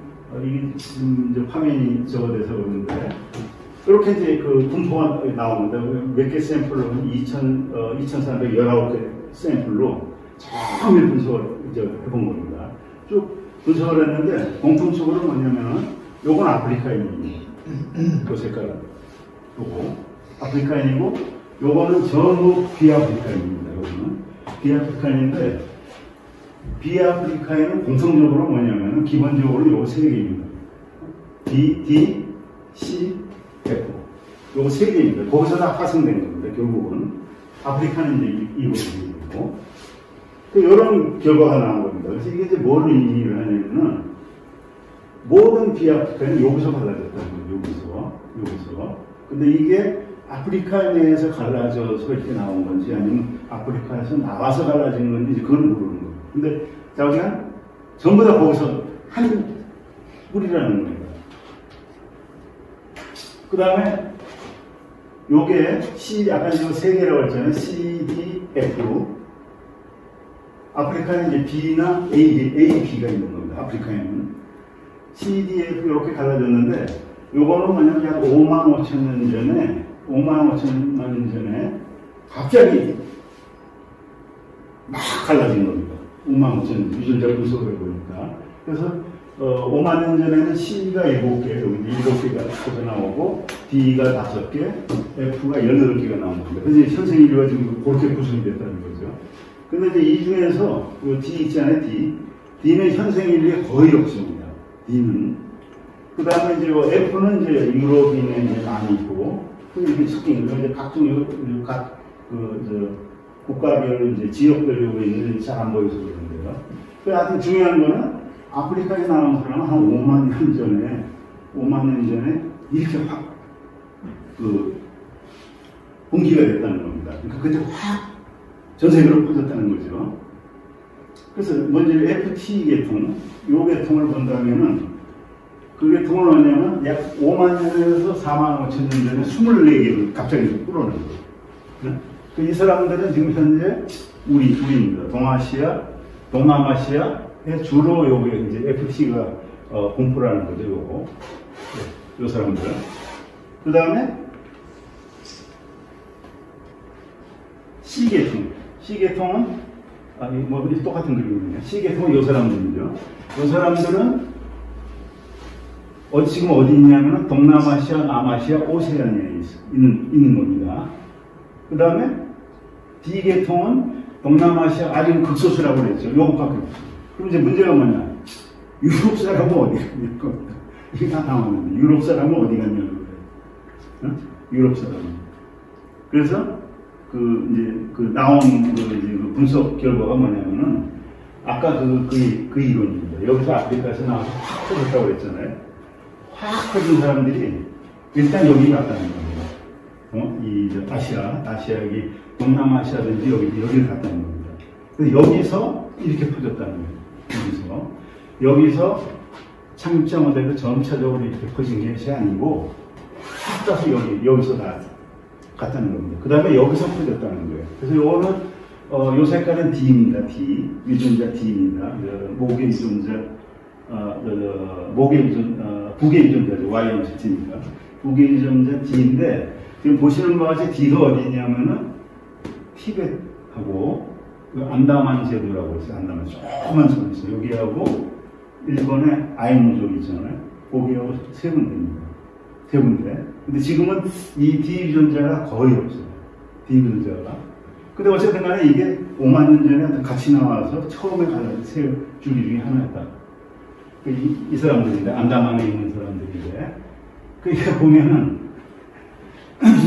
이게 지금 이제 화면이 저거돼서 그러는데 이렇게 이제 그 분포가 나옵니다. 몇 개 샘플로 2,419개 샘플로 정밀 분석을 이제 해본 겁니다. 쭉 분석을 했는데 공통적으로 뭐냐면은 요건 아프리카인입니다. 그 색깔은 요거 아프리카인이고 요거는 전부 비아프리카인입니다. 요거는 비아프리카인인데 비아프리카인은 공통적으로 뭐냐면은 기본적으로 요거 세 개입니다. B, D, C, F. 요거 세 개입니다. 거기서 다 파생된 겁니다. 결국은 아프리카는 이제 이거고. 이런 결과가 나온 겁니다. 그래서 이게 이제 뭘 의미를 하냐면은 모든 비아프리카는 여기서 갈라졌다는 거예요. 여기서. 근데 이게 아프리카 내에서 갈라져서 이렇게 나온 건지 아니면 아프리카에서 나와서 갈라진 건지 그걸 모르는 거예요. 근데 자기가 전부 다 거기서 한 뿌리라는 겁니다. 그 다음에 요게 아까 이거 세 개라고 했잖아요. C, D, F. 아프리카는 이제 B나 A, B가 있는 겁니다. 아프리카에는. C, D, F 이렇게 갈라졌는데 요거는 뭐냐면 약 5만 5천 년 전에 5만 5천 년 전에 갑자기 막 갈라진 겁니다. 5만 5천 년 유전자 분석을 해보니까. 그래서 5만 년 전에는 C가 7개, 여기 7개가 터져 나오고 D가 5개, F가 18개가 나온 겁니다. 그래서 현생 인류가 지금 그렇게 구성이 됐다는 거죠. 근데 이제 이 중에서 그 D 있잖아요, D. D는 현생 인류에 거의 없습니다. D는. 그 다음에 이제 F는 이제 유럽인에 이제 많이 있고, 이렇게 섞인 거, 이제 각종 국가별, 이제 지역별로 있는 잘 안 보여서 그러는데요. 하여튼 중요한 거는 아프리카에 나온 사람은 한 5만 년 전에, 5만 년 전에 이렇게 확, 분기가 됐다는 겁니다. 그러니까 그때 확 전 세계로 퍼졌다는 거죠. 그래서 먼저 FT 계통, 요 계통을 본다면은 그 계통을 뭐냐면 약 5만 년에서 4만 5천 년 전에 24개를 갑자기 끌어낸 거예요. 이 사람들은 지금 현재 우리입니다. 동아시아, 동남아시아에 주로 요게 이제 FT가 공포라는 거죠, 요거. 요 사람들. 그 다음에 C계통은 아니 뭐 똑같은 그림이네요. C계통은 요 사람들이죠. 요 사람들은 지금 어디 있냐면은 동남아시아, 남아시아, 오세아니아에 있는 겁니다. 그 다음에 D계통은 동남아시아 아주 극소수라고 그랬죠. 요것밖에 없어요. 그럼 이제 문제가 뭐냐? 유럽 사람은 어디 갔냐? 이게 다 나왔는데 유럽 사람은 어디 갔냐고 그래요. 유럽 사람은. 그래서 나온 그 분석 결과가 뭐냐면은 아까 그 이론입니다. 여기서 아프리카에서 나와서 확 퍼졌다고 그랬잖아요. 확 퍼진 사람들이 일단 여기 갔다는 겁니다. 이 아시아 여기 동남아시아든지 여기를 갔다는 겁니다. 그래서 여기서 이렇게 퍼졌다는 거예요. 여기서 착륙자 모델로 점차적으로 이렇게 퍼진 것이 아니고 확 가서 여기서 다 갔다는 겁니다. 그 다음에 여기서 퍼졌다는 거예요. 그래서 요거는 요 색깔은 D입니다. D 유전자 D입니다. 목의 유전자 북의 유전자죠. YMCT입니다. 북의 유전자 D인데 지금 보시는 것 같이 D가 어디 있냐면은 티벳하고 안다만 제도라고 있어요. 안다만 조그만 섬 있어요. 여기하고 일본의 아이누족 있잖아요. 거기하고 세 군데입니다. 세 군데. 근데 지금은 이 D 유전자가 거의 없어요. D 유전자가. 근데 어쨌든 간에 이게 5만 년 전에 같이 나와서 처음에 갈라진 세 주기 중에 하나였다. 이 사람들인데, 안다만에 있는 사람들인데, 그러니까 보면은,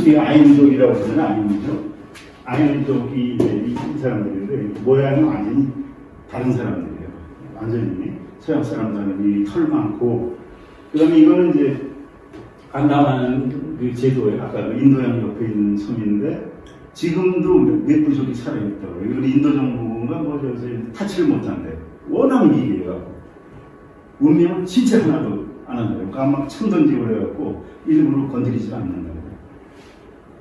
이 아이누족이라고 그러잖아요. 아이누족이 이 사람들인데, 모양이 완전히 다른 사람들이에요. 완전히 서양 사람들은 이 털 많고, 그 다음에 이거는 이제, 안다만 그 제도에, 아까 인도양 옆에 있는 섬인데, 지금도 몇 부족이 살아있다고. 이걸 인도 정부가 타치를 못한대. 워낙 미개해요. 문명은 진짜 하나도 안 한다고. 그러니까 막 천 던지고 그래갖고 일부러 건드리지 않는다고.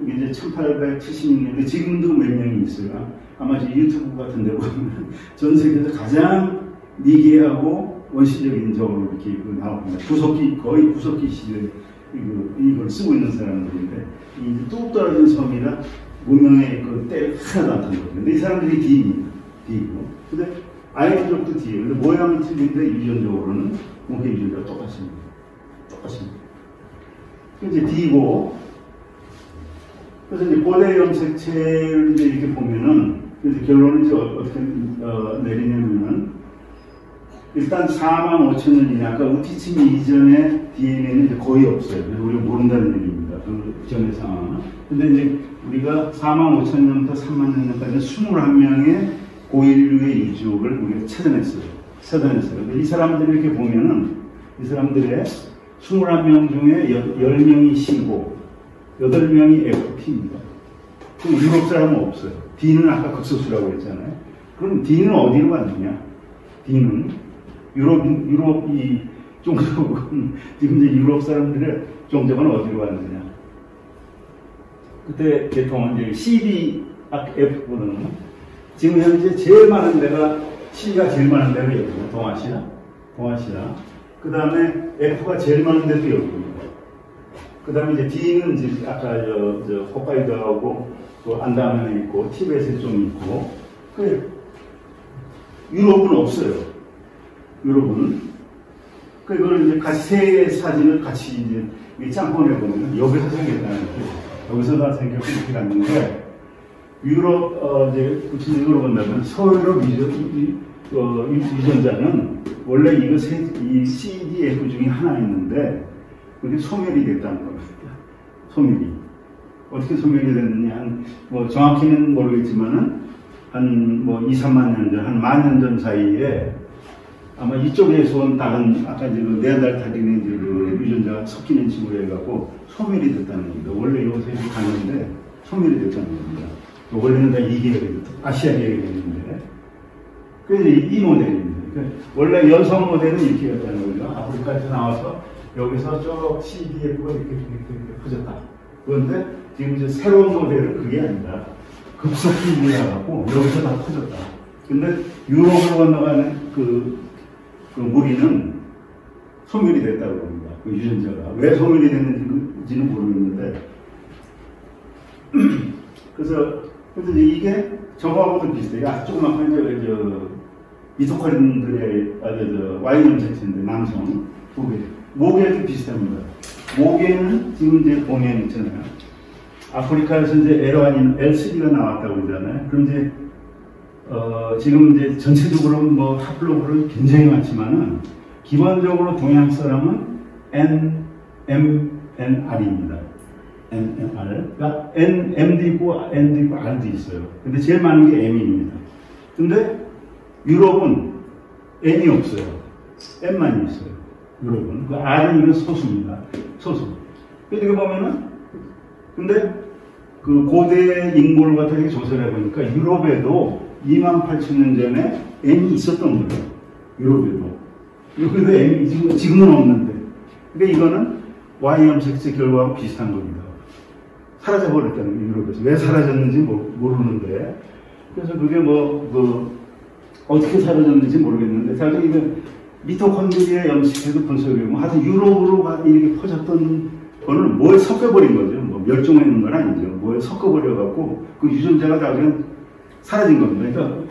이게 이제 1876년에 지금도 몇 명이 있어요. 아마 유튜브 같은 데 보면 전 세계에서 가장 미개하고 원시적인 적으로 이렇게 나옵니다. 거의 구석기 시대에 이걸 쓰고 있는 사람들인데, 이 뚝 떨어진 섬이라 문명의 그 때를 하나도 안 탄 거죠. 근데 이 사람들이 D입니다. D고. 근데 아이누족도 D예요. 근데 모양이 틀린데 유전적으로는 목의 유전자가 똑같습니다. 똑같습니다. 이제 D고, 그래서 이제 고대 염색체를 이제 이렇게 보면은, 그래서 결론은 이제 어떻게 내리냐면은, 일단 4만 5천 년이냐, 아까 우티치미 이전에 DNA는 이제 거의 없어요. 그래서 우리가 모른다는 얘기입니다. 그 전의 상황은. 근데 이제 우리가 4만 5천 년부터 3만 년까지 21명의 고인류의 이족을 우리가 찾아냈어요. 근데 이 사람들을 이렇게 보면은, 이 사람들의 21명 중에 10명이 C고, 8명이 FT입니다. 그럼 유럽 사람은 없어요. D는 아까 극소수라고 했잖아요. 그럼 D는 어디로 갔느냐? D는 유럽이 종족은, 지금 이제 유럽 사람들의 종족은 어디로 갔느냐? 그때 계통은 이제 CDF보다는 지금 현재 제일 많은 데가, C가 제일 많은 데가 여기고, 동아시아. 그 다음에 F가 제일 많은 데도 여기입니다. 그 다음에 이제 D는 이제 아까 홋카이도하고 또 안다만에 있고, 티벳에 좀 있고, 유럽은 없어요. 유럽은. 그걸 이제 같이 세 사진을 같이 이제 짬뽕해 보면 여기서 생겼다는 거예요. 여기서 다 생겼고 이렇게 갔는데, 유럽, 이제 구체적으로 본다면 서유럽 유전자는 원래 이 CDF 중에 하나 있는데 그게 소멸이 됐다는 겁니다. 소멸이. 어떻게 소멸이 됐느냐, 뭐 정확히는 모르겠지만은 한 뭐 2, 3만 년 전, 한 10,000년 전 사이에 아마 이쪽에서 온 다른 아까 이제 그 네안데르탈인의 이제 그 유전자가 섞이는 친구로 해갖고 소멸이 됐다는 겁니다. 원래 요새 갔는데 소멸이 됐다는 겁니다. 원래는 다 이계열이 아시아 계열이 됐는데 그래서 이 모델입니다. 그러니까 원래 여성 모델은 이렇게 였다는 거죠. 아프리카에서 나와서 여기서 쭉 CDF가 이렇게 퍼졌다. 그런데 지금 이제 새로운 모델은 그게 아니라 급속히 일어나갖고 여기서 다 퍼졌다. 근데 유럽으로 건너가는 그 무리는 소멸이 됐다고 합니다. 그 유전자가. 왜 소멸이 됐는지는 모르겠는데. 그래서 이게 저거하고도 비슷해요. 조그맣게 미토콘드리아의 Y형 색체인데 남성 모계도 비슷합니다. 모계는 지금 이제 보면 있잖아요. 아프리카에서 이제 L3가 나왔다고 그러잖아요. 그럼 이제 지금 이제 전체적으로 뭐 하플로그는 굉장히 많지만은 기본적으로 동양 사람은 NMNR입니다. NMR. 그러니까 M도 있고 N도 있고 R도 있어요. 근데 제일 많은 게 M입니다. 근데 유럽은 N이 없어요. M만 있어요. 유럽은. 그 R은 이건 소수입니다. 소수. 그러니까 보면은 근데 그 고대 인구를 갖다 조사를 해보니까 유럽에도 28,000년 전에 M이 있었던 거예요. 유럽에도. 여기도 M이 지금은 없는데. 근데 이거는 Y형 색체 결과하고 비슷한 겁니다. 사라져버렸다는 게 유럽에서. 왜 사라졌는지 모르는데. 그래서 그게 어떻게 사라졌는지 모르겠는데. 사실 이거 미토콘드리아 염색에도 분석해보면 하여튼 유럽으로 이렇게 퍼졌던 거는 뭐에 섞여버린 거죠. 뭐 멸종했는 건 아니죠. 뭐에 섞어버려갖고 그 유전자가 다 그냥 사라진 겁니다. 그러니까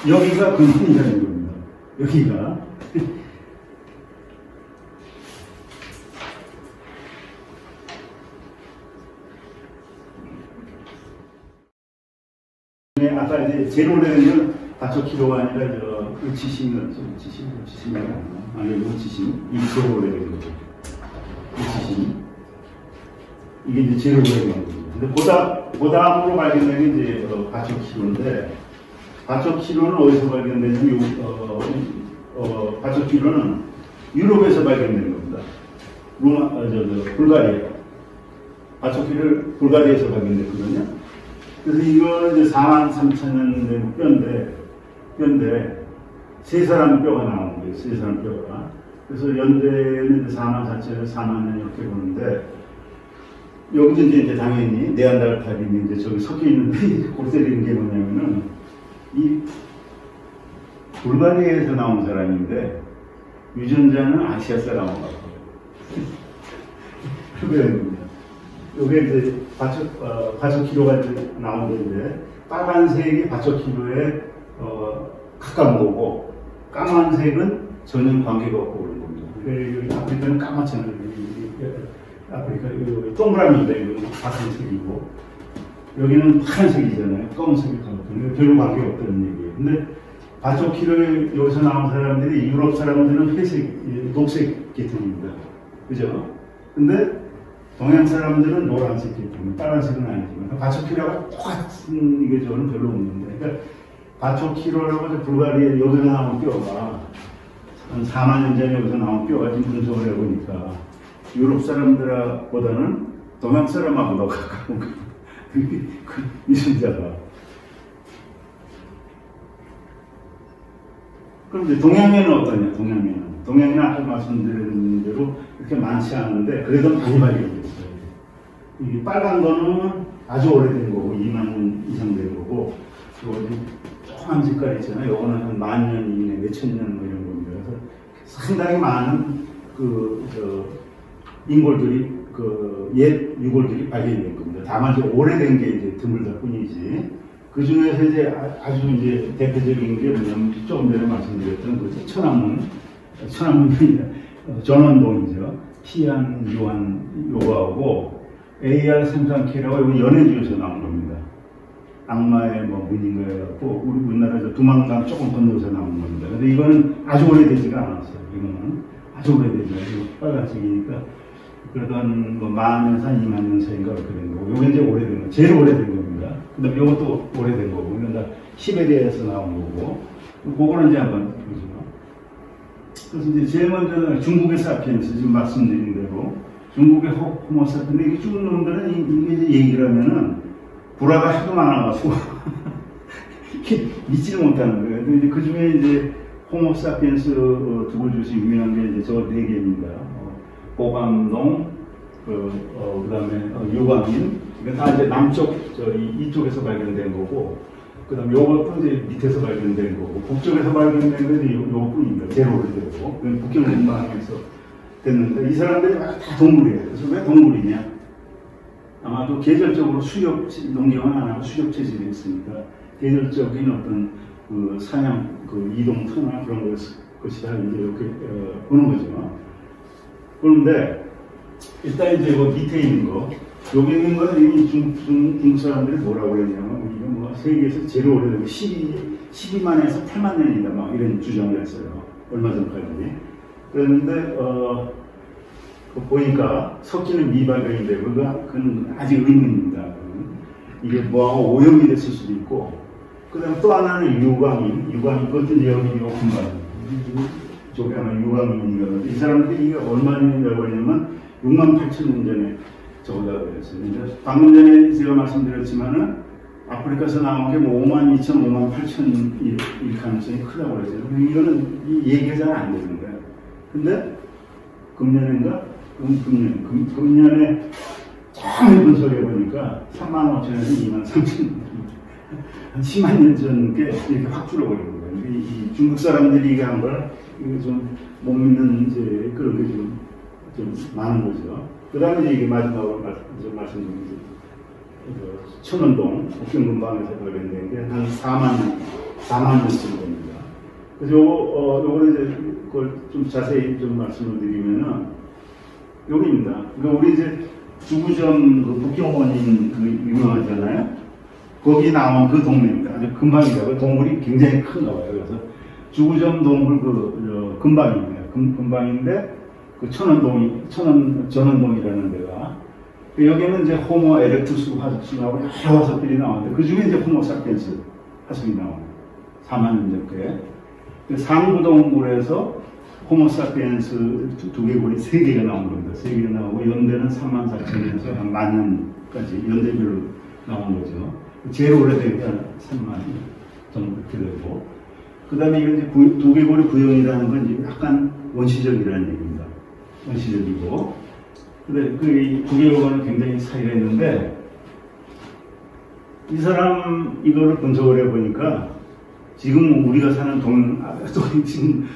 여기가 근본이라는 겁니다. 여기가. 네, 아까 이제 제로레는 다초키로가 아니라 의치심이었죠. 의치심이 아니라 의치심. 이 제로레는 거죠. 의치심. 이게 이제 제로레는 거죠. 근데 그 다음으로 발견된 게 이제 바초키로인데, 바초키로는 어디서 발견됐냐면, 바초키로는 유럽에서 발견된 겁니다. 불가리아. 바초키를 불가리아에서 발견됐거든요. 그래서 이거 이제 43,000년 된 뼈인데, 세 사람 뼈가 나오는 거예요. 세 사람 뼈가. 그래서 연대는 이제 44,000년, 4만 년 이렇게 보는데, 여기도 이제 당연히 네안데르탈인이 이제 저기 섞여 있는데, 골 때리는 게 뭐냐면은, 이 불가리아에서 나온 사람인데, 유전자는 아시아 사람하고 같아요. 그게 됩니다. 요게 이제 바초키로가 나온 건데, 빨간색이 바초키로에 가까운 거고, 까만색은 전혀 관계가 없고 그런 겁니다. 그러니까 아프리카는 까맣잖아요. 아프리카, 동그라미인데, 이거 파란색이고, 여기는 파란색이잖아요. 검은색이 가거든요. 별로 관계가 없다는 얘기예요. 근데 바초키로 여기서 나온 사람들이 유럽 사람들은 회색, 녹색 계통입니다. 그죠? 근데 동양 사람들은 노란색 계통, 빨간색은 아니지만, 바초키로하고 똑같은 이게 저는 별로 없는데, 그러니까 바초키로라고 불가리아 여기서 나온 뼈가, 한 4만 년 전에 여기서 나온 뼈가 지금 분석을 해보니까, 유럽 사람들보다는 동양 사람하고 더 가까운 그 유전자가. 그럼 이제 동양에는 어떠냐, 동양에는 아까 말씀드린 대로 그렇게 많지 않은데, 그래도 많이 발견됐어요. 이 빨간 거는 아주 오래된 거고, 2만 년 이상 된 거고, 그리고 조그만 색깔 있잖아요. 요거는 한 10,000년 이내, 몇천 년 뭐 이런 겁니다. 그래서 상당히 많은 인골들이, 옛 유골들이 발견된 겁니다. 다만 이제 오래된 게 이제 드물다 뿐이지. 그 중에서 이제 아주 이제 대표적인 게 뭐냐면, 조금 전에 말씀드렸던 그 천안문이 전원동이죠. 티안 요한 요거하고 AR 생산키라고 연해주에서 나온 겁니다. 악마의 뭐 문인가 해갖고 우리나라에서 두만강 조금 건너서 나온 겁니다. 근데 이거는 아주 오래되지가 않았어요. 이거는 아주 오래되지 않아요. 빨간색이니까 그래도 한뭐 10,000년에서 20,000년 사이인가 그렇게 된 거고, 요게 이제 오래된 거, 제일 오래된 겁니다. 근데 요것도 오래된 거고, 이건 다 시베리아에서 나온 거고, 그거는 이제 한번 보죠. 그래서 이제 제일 먼저는 중국의 사피엔스, 지금 말씀드린 대로 중국의 호모사피엔스, 이게 중국 놈들은 이게 이제 얘기를 하면은 불화가 하도 많아가지고 믿지를 못하는 거예요. 근데 그 중에 이제 호모사피엔스 두고 주시 유명한 게 이제 저 네 개입니다. 보감동, 그 다음에 유광인, 이건 다 이제 남쪽, 이쪽에서 발견된 거고, 그 다음에 요것도 이제 밑에서 발견된 거고, 북쪽에서 발견된 건 요것뿐입니다. 제일 오래되고, 북경 근방에서 됐는데, 이 사람들이 다 동물이에요. 그래서 왜 동물이냐? 아마도 계절적으로 농경은 안 하고 수렵 체질이 있으니까, 계절적인 어떤 그 사냥, 그 이동 터나 그런 것이다, 이제 이렇게 보는 거죠. 그런데 일단 이제 뭐 밑에 있는 거, 여기 있는 거는 중국 사람들이 뭐라고 그랬냐면 이게 뭐 세계에서 제일 오래되고 12만에서 8만 년이다 막 이런 주장을 했어요. 얼마 전까지. 그런데 보니까 섞이는 미발견인데 그건 아직 의문입니다. 이게 뭐하고 오염이 됐을 수도 있고, 그다음 또 하나는 유광인 그것도 이제 여기 금방. 쪽에 아마 유광인인가. 이 사람들이 이게 얼마 전이라고 하냐면 68,000년 전에 저거다고 그랬어요. 이제 방금 전에 제가 말씀드렸지만은 아프리카에서 나온 게 뭐 52,000, 58,000일 가능성이 크다고 그랬어요. 이거는 이 얘기가 잘 안 되는 거예요. 근데 금년인가? 금년에 처음 분석해 보니까 35,000에서 23,000년. 한 10만 년 전 게 이렇게 확 줄어버린 거예요. 이 중국 사람들이 이거 한 걸 이거 좀 못 믿는 이제 그런 게 좀 많은 거죠. 그 다음에 이게 마지막으로 말씀드린 천원동 북경 근방에서 발견된 게 한 4만 년쯤 됩니다. 그래서 요거를 이제 그걸 좀 자세히 좀 말씀을 드리면은 여기입니다. 그러니까 우리 이제 주구점 그 북경원인 그 유명하잖아요. 거기 나온 그 동네입니다. 아주 근방이다. 그 동물이 굉장히 큰가 봐요. 그래서 주구점 동물 근방입니다. 근방인데 그 전원동이라는 데가 여기는 이제 호모 에렉투스 화석순하고 여러 화석들이 나오는데 그 중에 이제 호모 사피엔스 화석이 나옵니다. 4만 년 전에 상부동굴에서 호모 사피엔스 두개골이 3개가 나온 겁니다. 3개가 나오고 연대는 34,000에서 한 10,000년까지 연대별로 나온 거죠. 제일 오래된 게 3만 정도 이렇게 되고, 그 다음에 이건 이제 두개골이 구형이라는 건 이제 약간 원시적이라는 얘기입니다. 원시적이고, 근데 그 두개골과는 굉장히 차이가 있는데, 이 사람 이거를 분석을 해보니까 지금 우리가 사는 지금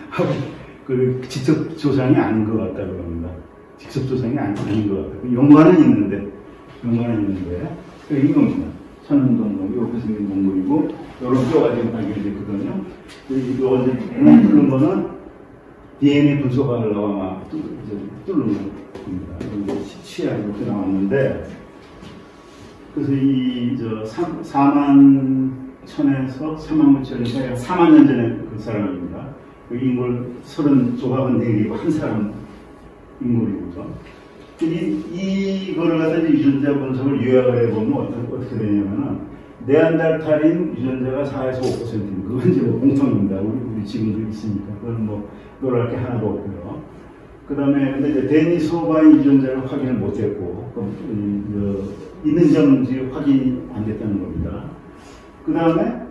그 직접 조상이 아닌 것 같다고 합니다. 직접 조상이 아닌 것 같다. 연관은 있는데 이겁니다. 천연동물, 이렇게 생긴 동물이고, 이런 뼈가 지금 발견됐거든요. 이거 이제 뚫는 거는 DNA 분석하려고 아마 뚫는 겁니다. 이게 치아 이렇게 나왔는데, 그래서 4만 1,000에서 3만 9천에서 4만 년 전에 그 사람입니다. 그 인물 30조각은 4개고 한 사람 인물이고죠. 이거를 갖다 유전자 분석을 요약을 해보면 어떻게 되냐면은, 네안데르탈인 유전자가 4에서 5%입니다. 그건 이제 뭐 공통입니다. 우리 지금도 있으니까. 그건 뭐, 놀랄 게 하나도 없고요. 그 다음에, 근데 이제 데니소바의 유전자를 확인을 못했고, 있는 점인지 확인이 안 됐다는 겁니다. 그 다음에,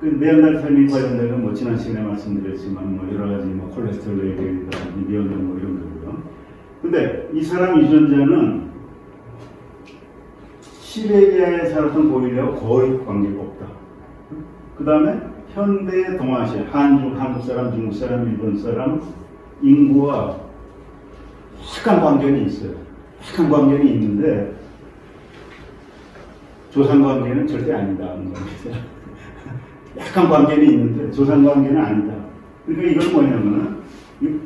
그 네안데르탈인 관련된 뭐, 지난 시간에 말씀드렸지만, 뭐, 여러 가지 뭐, 콜레스테롤 레벨이라든지, 미온당 뭐, 이런 거고요. 근데 이 사람 유전자는 시베리아에 살았던 고릴라와 거의 관계가 없다. 그 다음에 현대 동아시아, 한국 사람, 중국 사람, 일본 사람 인구와 약간 관계는 있어요. 약간 관계는 있는데 조상 관계는 절대 아니다. 약간 관계는 있는데 조상 관계는 아니다. 그러니까 이건 뭐냐면은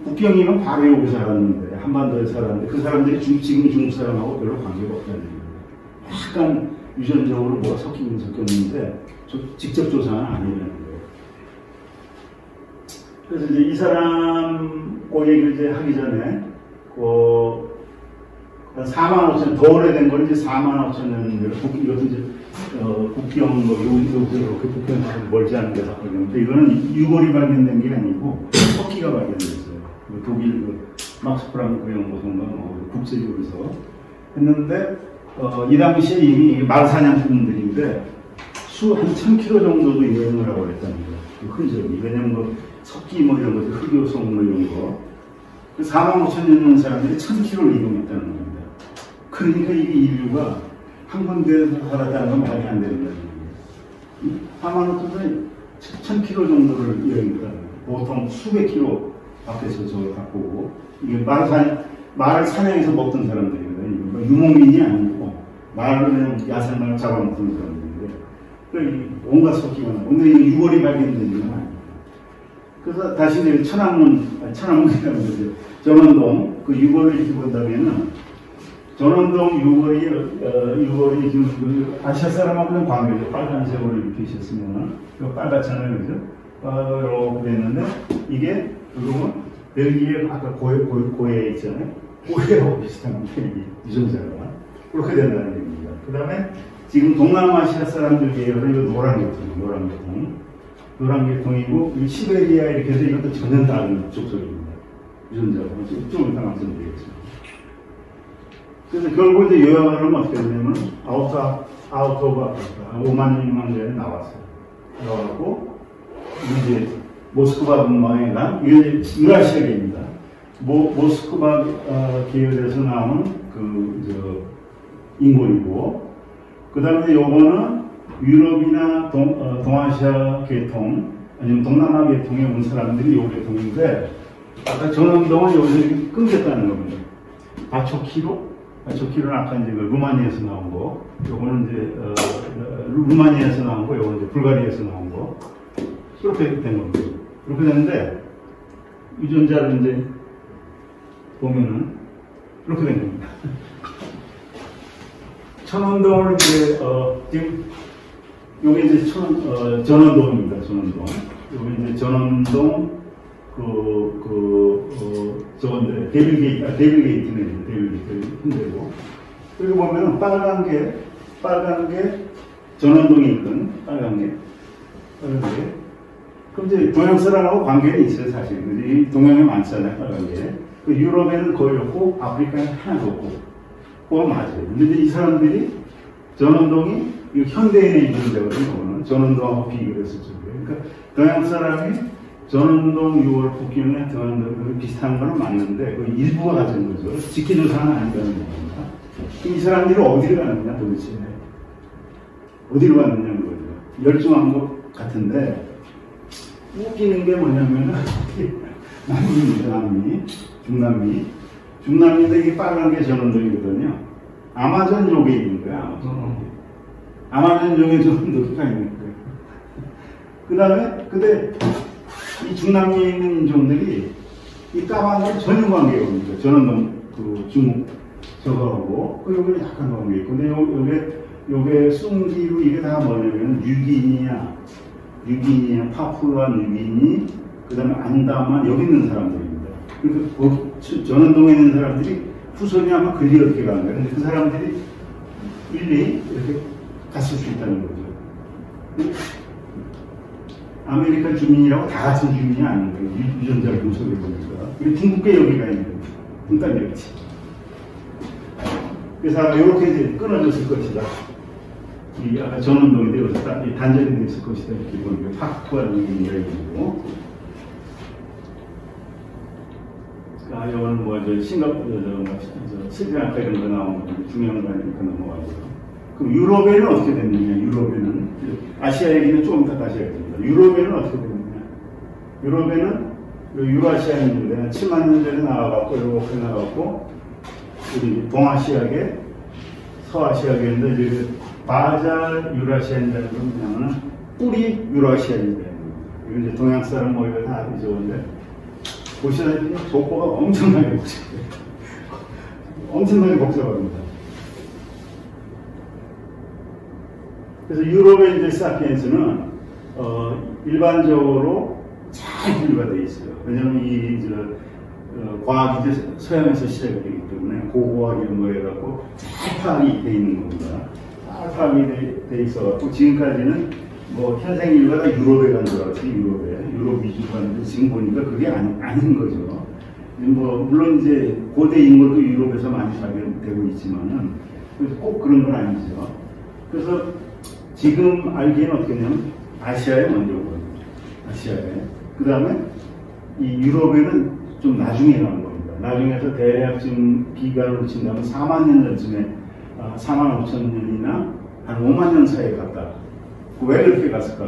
북경이면 바로 여기 살았는데, 한반도에 살았는데, 그 사람들이 지금 중국 사람하고 별로 관계가 없다는 얘기예요. 약간 유전적으로 뭐가 섞이긴 섞였는데 직접 조사는 아니라는 거예요. 그래서 이제 이 사람 그 얘기를 이제 하기 전에 한 4만 5천, 더 오래된 건 이제 4만 5천 년, 이것도 이제 국경 여기서 이렇게 국경하고 멀지 않은 데서 발견했는데 이거는 유골이 발견된 게 아니고 석기가 발견됐어요. 독일 막스 프랑크 연구소인가 국제적으로서 했는데 이 당시에 이미 말사냥꾼들인데 한 1000km 정도도 여행을 하고 그랬다는 거예요. 그 흔적이. 왜냐면 석기 뭐 이런 거, 흑요석 뭐 이런 거. 4만 5천 년 사람들이 1000km를 이동했다는 겁니다. 그러니까 이게 인류가 한 군데에서 살았다는 건 말이 안 되는 거예요. 4만 5천 년이 1000km 정도를 여행했다는 거예요. 보통 수백 킬로 밖에서 저걸 갖고 오고, 이게 말을 사냥해서 먹던 사람들이거든요. 유목민이 아니고, 말을 그냥 야생마를 잡아먹던 사람들인데, 그러니까 온갖 석기가 나고, 근데 이게 유골이 발견되지는 않아요. 그래서 다시 이제 천안문이라는 거죠. 전원동, 그 유골을 이렇게 본다면은, 전원동 유골이 지금 그 아시아 사람하고는 관계죠. 빨간색으로 이렇게 있었으면은, 이거 빨갛잖아요. 그죠? 이렇게 됐는데, 이게, 그러면, 벨기에 아까 고해 있잖아요. 고해하고 비슷한 게 유전자가. 그렇게 된다는 얘기입니다. 그 다음에, 지금 동남아시아 사람들 계열은 이거 노란 계통이고, 시베리아 이렇게 해서 이것도 전혀 다른 족속입니다. 유전자가. 좀 이따 말씀드리겠습니다. 그래서 결국 이제 요약을 어떻게 되냐면, 아웃 오브 아프리카, 5만 전에 나왔어요. 나왔고, 이제, 모스크바 분마에 간, 이게 유라시아계입니다. 모스크바 계열에서 나온 인골이고, 그 다음에 요거는 유럽이나 동아시아 계통, 아니면 동남아 계통에 온 사람들이 요 계통인데, 아까 전원동은 여기서 끊겼다는 겁니다. 바초키로는 아까 이제 루마니아에서 나온 거, 요거는 이제, 루마니아에서 나온 거, 요거는 이제 불가리아에서 나온 거, 이렇게 된 겁니다. 그렇게 되는데, 유전자를 이제 보면은, 이렇게 된 겁니다. 천원동을 이제, 지금, 요게 이제 전원동입니다, 전원동. 요게 이제 전원동, 저건데, 데빌 게이트는 흔들고. 여기 보면은 빨간 게 전원동에 있던 빨간 게. 그럼 이제 동양 사람하고 관계는 있어요, 사실. 이 동양에 많잖아요, 빨간 게. 유럽에는 거의 없고, 아프리카에 하나도 없고. 그거 맞아요. 근데 이제 이 사람들이 전원동이 현대인의 유전자거든요. 전원동하고 비교했을 적에. 그러니까 동양 사람이 전원동 6월 국경에 전원동 비슷한 거는 맞는데 그 일부가 가진 거죠. 직계조사는 아니라는 겁니다. 이 사람들이 어디를 가느냐 도대체. 어디로 갔느냐는 거죠. 멸종한 것 같은데 웃기는 게 뭐냐면은 남미입니다. 중남미인데 이게 빨간 게 전원동이거든요. 아마존족에 있는 거야. 아마존족에 전원동이가 있는 거예요. 그 다음에 근데 이 중남미에 있는 인종들이 이 까만 건 전혀 관계가 없습니다. 전원동 중국 저거하고 여기는 약간 관계 있고 근데 요게 숭기로 이게 다 뭐냐면 유기니아, 파푸아 뉴기니, 그 다음에 안다만 여기 있는 사람들입니다. 그러니까 전원동에 있는 사람들이 후손이 아마 그리 어떻게 가는 거예요. 근데 그 사람들이 일일이 이렇게 갔을 수 있다는 거죠. 아메리카 주민이라고 다 같은 주민이 아닌 거예요. 유전자를 분석해 보니까. 그리고 중국계 여기가 있는 거예요. 그러니까 이렇지. 그래서 이렇게 이제 끊어졌을 것이다. 이 아까 전원동인데 여기서 단절이 됐을 것이다. 이렇게 보니까 파크하는 이야기고. 아, 이거는 뭐 스리랑카 이런 거 나오는 중요한 거 아니니까 넘어가고요. 그럼 유럽에는 어떻게 됐느냐? 유럽에는 아시아 얘기는 조금 이따 다시 해야 됩니다. 유럽에는 어떻게 됐느냐? 유럽에는 유라시아인들 7만 년 전에 나와갖고 이렇게 나와갖고 우리 동아시아계, 서아시아계인데 이제 바잘 유라시아인이라는 건 그냥은 뿌리 유라시아인이에요. 이거 이제 동양 사람 뭐 이거 다 잊어본데 보시다시피 족보가 엄청나게 복잡해요. 엄청나게 복잡합니다. 그래서 유럽의 이제 사피엔스는 일반적으로 잘 분류가 되어 있어요. 왜냐하면 과학이 이제 서양에서 시작이 되기 때문에 고고학 이런 거 해갖고 잘 파악이 되어 있는 겁니다. 잘 파악이 돼 있어갖고 지금까지는 뭐 현생 인류가 다 유럽에 간 줄 알았지, 유럽 위주로 갔는데 지금 보니까 그게 아닌 거죠. 뭐 물론 이제 고대 인물도 유럽에서 많이 발견되고 있지만은 꼭 그런 건 아니죠. 그래서 지금 알기에는 어떻게 되냐면 아시아에 먼저 오거든요. 아시아에. 그 다음에 이 유럽에는 좀 나중에 나온 겁니다. 나중에서 대략 지금 기간으로 친다면 4만 년 전쯤에 4만 5천 년이나 한 5만 년 사이에 갔다. 왜 그렇게 갔을까?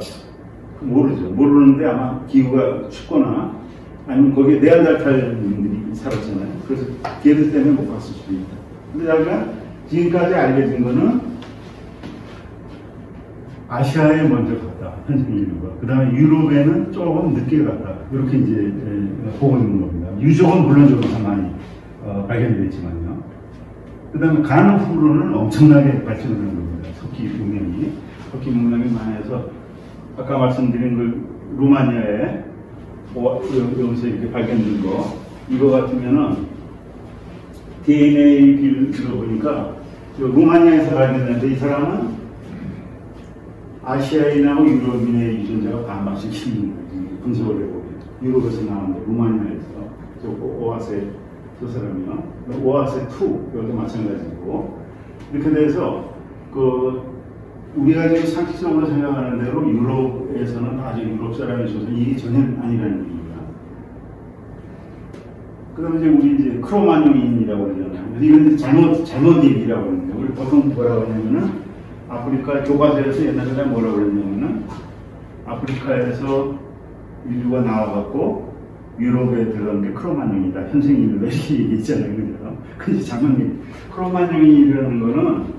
모르죠. 모르는데 아마 기후가 춥거나 아니면 거기에 네안데르탈인들이 살았잖아요. 그래서 걔들 때문에 못 갔을 수도 있다. 근데 나중에 지금까지 알려진 거는 아시아에 먼저 갔다. 현생 인류가. 그 다음에 유럽에는 조금 늦게 갔다. 이렇게 이제 보고 있는 겁니다. 유적은 물론적으로 많이 발견되어 있지만요. 그 다음에 가는 후로는 엄청나게 발전을 하는 겁니다. 석기 문명이. 석기 문명이 많이 해서 아까 말씀드린 그 루마니아에 여기서 이렇게 발견된 거 이거 같으면은 DNA를 들어보니까 루마니아에서 발견됐는데 이 사람은 아시아인하고 유럽인의 유전자가 반반씩 있는 거예요. 분석을 해보면 유럽에서 나왔는데 루마니아에서 저 오아세 저 사람이요. 오아세 2 여기도 마찬가지고 이렇게 돼서 우리가 지금 상식적으로 생각하는 대로 유럽에서는 아주 유럽 사람이 있어서 이게 전혀 아니라는 얘기입니다. 그 다음에 우리 크로마뇽인이라고 그러잖아요. 이건 잘못 얘기라고 그러는데, 우리 보통 뭐라고 하냐면은, 아프리카 교과서에서 옛날에 뭐라고 그랬냐면은, 아프리카에서 인류가 나와갖고, 유럽에 들어간 게 크로마뇽이다. 현생 인류다. 이렇게 얘기했잖아요. 그죠? 근데 잘못 얘기. 크로마뇽이라는 거는,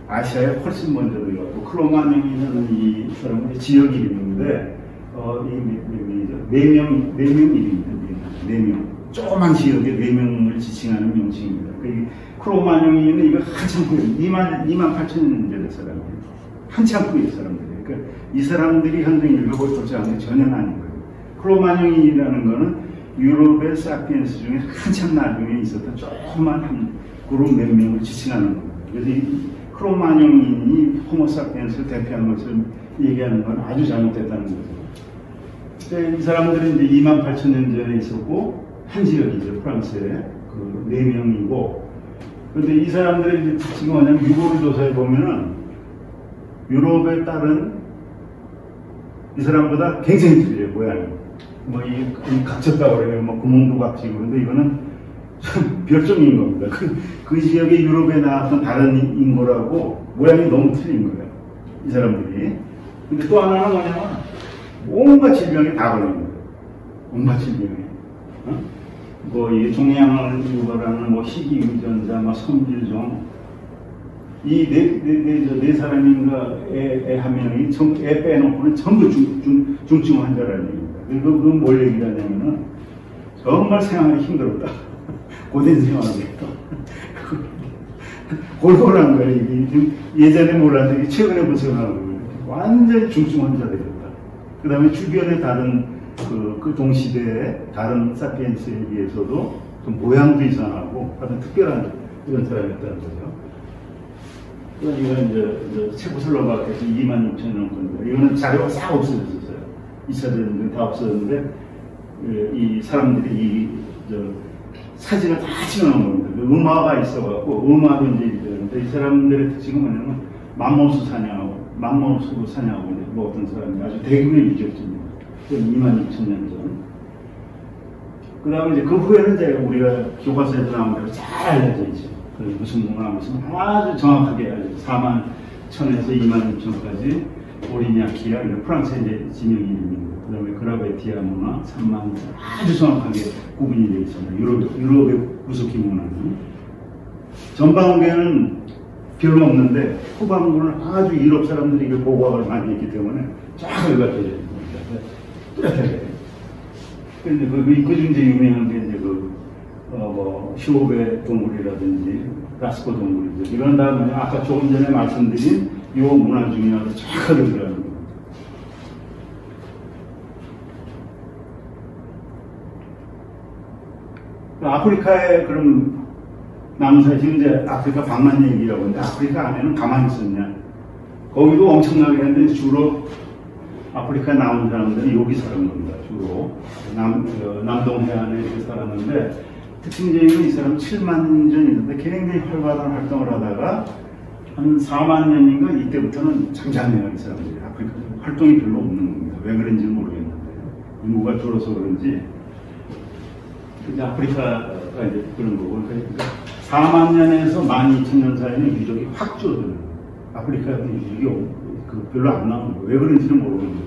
아시아에 훨씬 먼저 들어갔고 크로마뇽이라는 이 사람의 지역 이름인데 네 명 이름입니다. 4명. 조그만 지역에 4명을 지칭하는 명칭입니다. 크로마뇽이는 이거 한참 후에 2만 8천 년 전의 사람이에요. 한참 후의 사람들이에요. 그러니까 이 사람들이 현생 인류가 볼지 않는 게 전혀 아닌 거예요. 크로마뇽이라는 거는 유럽의 사피엔스 중에 한참 나중에 있었던 조그만 한 그룹 몇 명을 지칭하는 겁니다. 그래서 크로마뇽인이 호모사피엔스를 대표하는 것을 얘기하는 건 아주 잘못됐다는 거죠. 이 사람들은 이제 2만 8천 년 전에 있었고, 한 지역이죠. 프랑스에. 4명이고. 그런데 이 사람들의 이제 특징이 뭐냐면, 유골 조사에 보면은, 유럽에 따른 이 사람보다 굉장히 틀려요, 모양이. 각졌다고 그래요. 구멍도 각지고. 그런데 이거는 별종인 겁니다. 그 지역의 유럽에 나왔던 다른 인거라고 모양이 너무 틀린 거예요. 이 사람들이. 근데 또 하나는 뭐냐면 온갖 질병에 다 걸린 거예요. 온갖 질병에. 이 종양을 유발하는 희귀 유전자, 성질종. 이 네 사람인가 애 한 명이 애 빼놓고는 전부 중증 환자라는 얘기입니다. 그건 뭘 얘기하냐면은 정말 생활이 힘들었다. 고된 생활하겠다. 골골한 거예요. 예전에 몰랐는데 최근에 분석하는 거예요. 완전히 중증 환자 되겠다. 그 다음에 주변의 다른 그 동시대의 다른 사피엔스에 비해서도 좀 모양도 이상하고 아주 특별한 이런 사람이었다는 거죠. 이건 이제 체코슬로바키아에서 2만 6천 년 건데 이거는 자료가 싹 없어졌었어요. 2차 대전 다 없어졌는데 이 사람들이 사진을 다 찍어놓은 겁니다. 음화가 있어갖고, 음화도 이제 있는데, 이 사람들의 특징은 뭐냐면, 맘모스 사냥하고, 어떤 사람이 아주 대규모의 유적지입니다. 2만 6천 년 전. 그 다음에 그 후에는 우리가 교과서에서 나온 대로 잘 알려져 있죠. 무슨 문화, 아주 정확하게 알려져. 4만 1000에서 2만 6천까지 오리냐키아, 프랑스의 지명 이름입니다. 그 다음에 그라베티아 문화, 3만 아주 정확하게 구분이 되어 있습니다. 유럽의 무속기 문화는. 전반부에는 별로 없는데 후반부는 아주 유럽 사람들이 보고학을 많이 했기 때문에 쫙 열받게 되는 겁니다. 뚜렷하게. 근데 그 중에 유명한 게 이제 쇼베 동굴이라든지 라스코 동굴이죠. 이런 다음에 아까 조금 전에 말씀드린 요 문화 중에 아주 정확하게 들어가는 거예요. 아프리카에 그럼 남사 지금 이제 아프리카 방만 얘기라고 하는데 아프리카 안에는 가만히 있었냐? 거기도 엄청나게 했는데 주로 아프리카에 남은 사람들이 여기 사는 겁니다. 주로 남동 해안에 이렇게 살았는데 특징적인 이 사람 7만 년 전인데 굉장히 활발한 활동을 하다가 한 4만 년인가 이때부터는 잠잠해요. 이 사람들이 아프리카 활동이 별로 없는 겁니다. 왜 그런지는 모르겠는데 인구가 줄어서 그런지 이제 아프리카가 이제 그런 거고 그러니까 4만 년에서 12,000년 사이에는 유적이 확 줄어드는 거예요. 아프리카 유적이 별로 안 나오는 거예요. 왜 그런지는 모르겠는데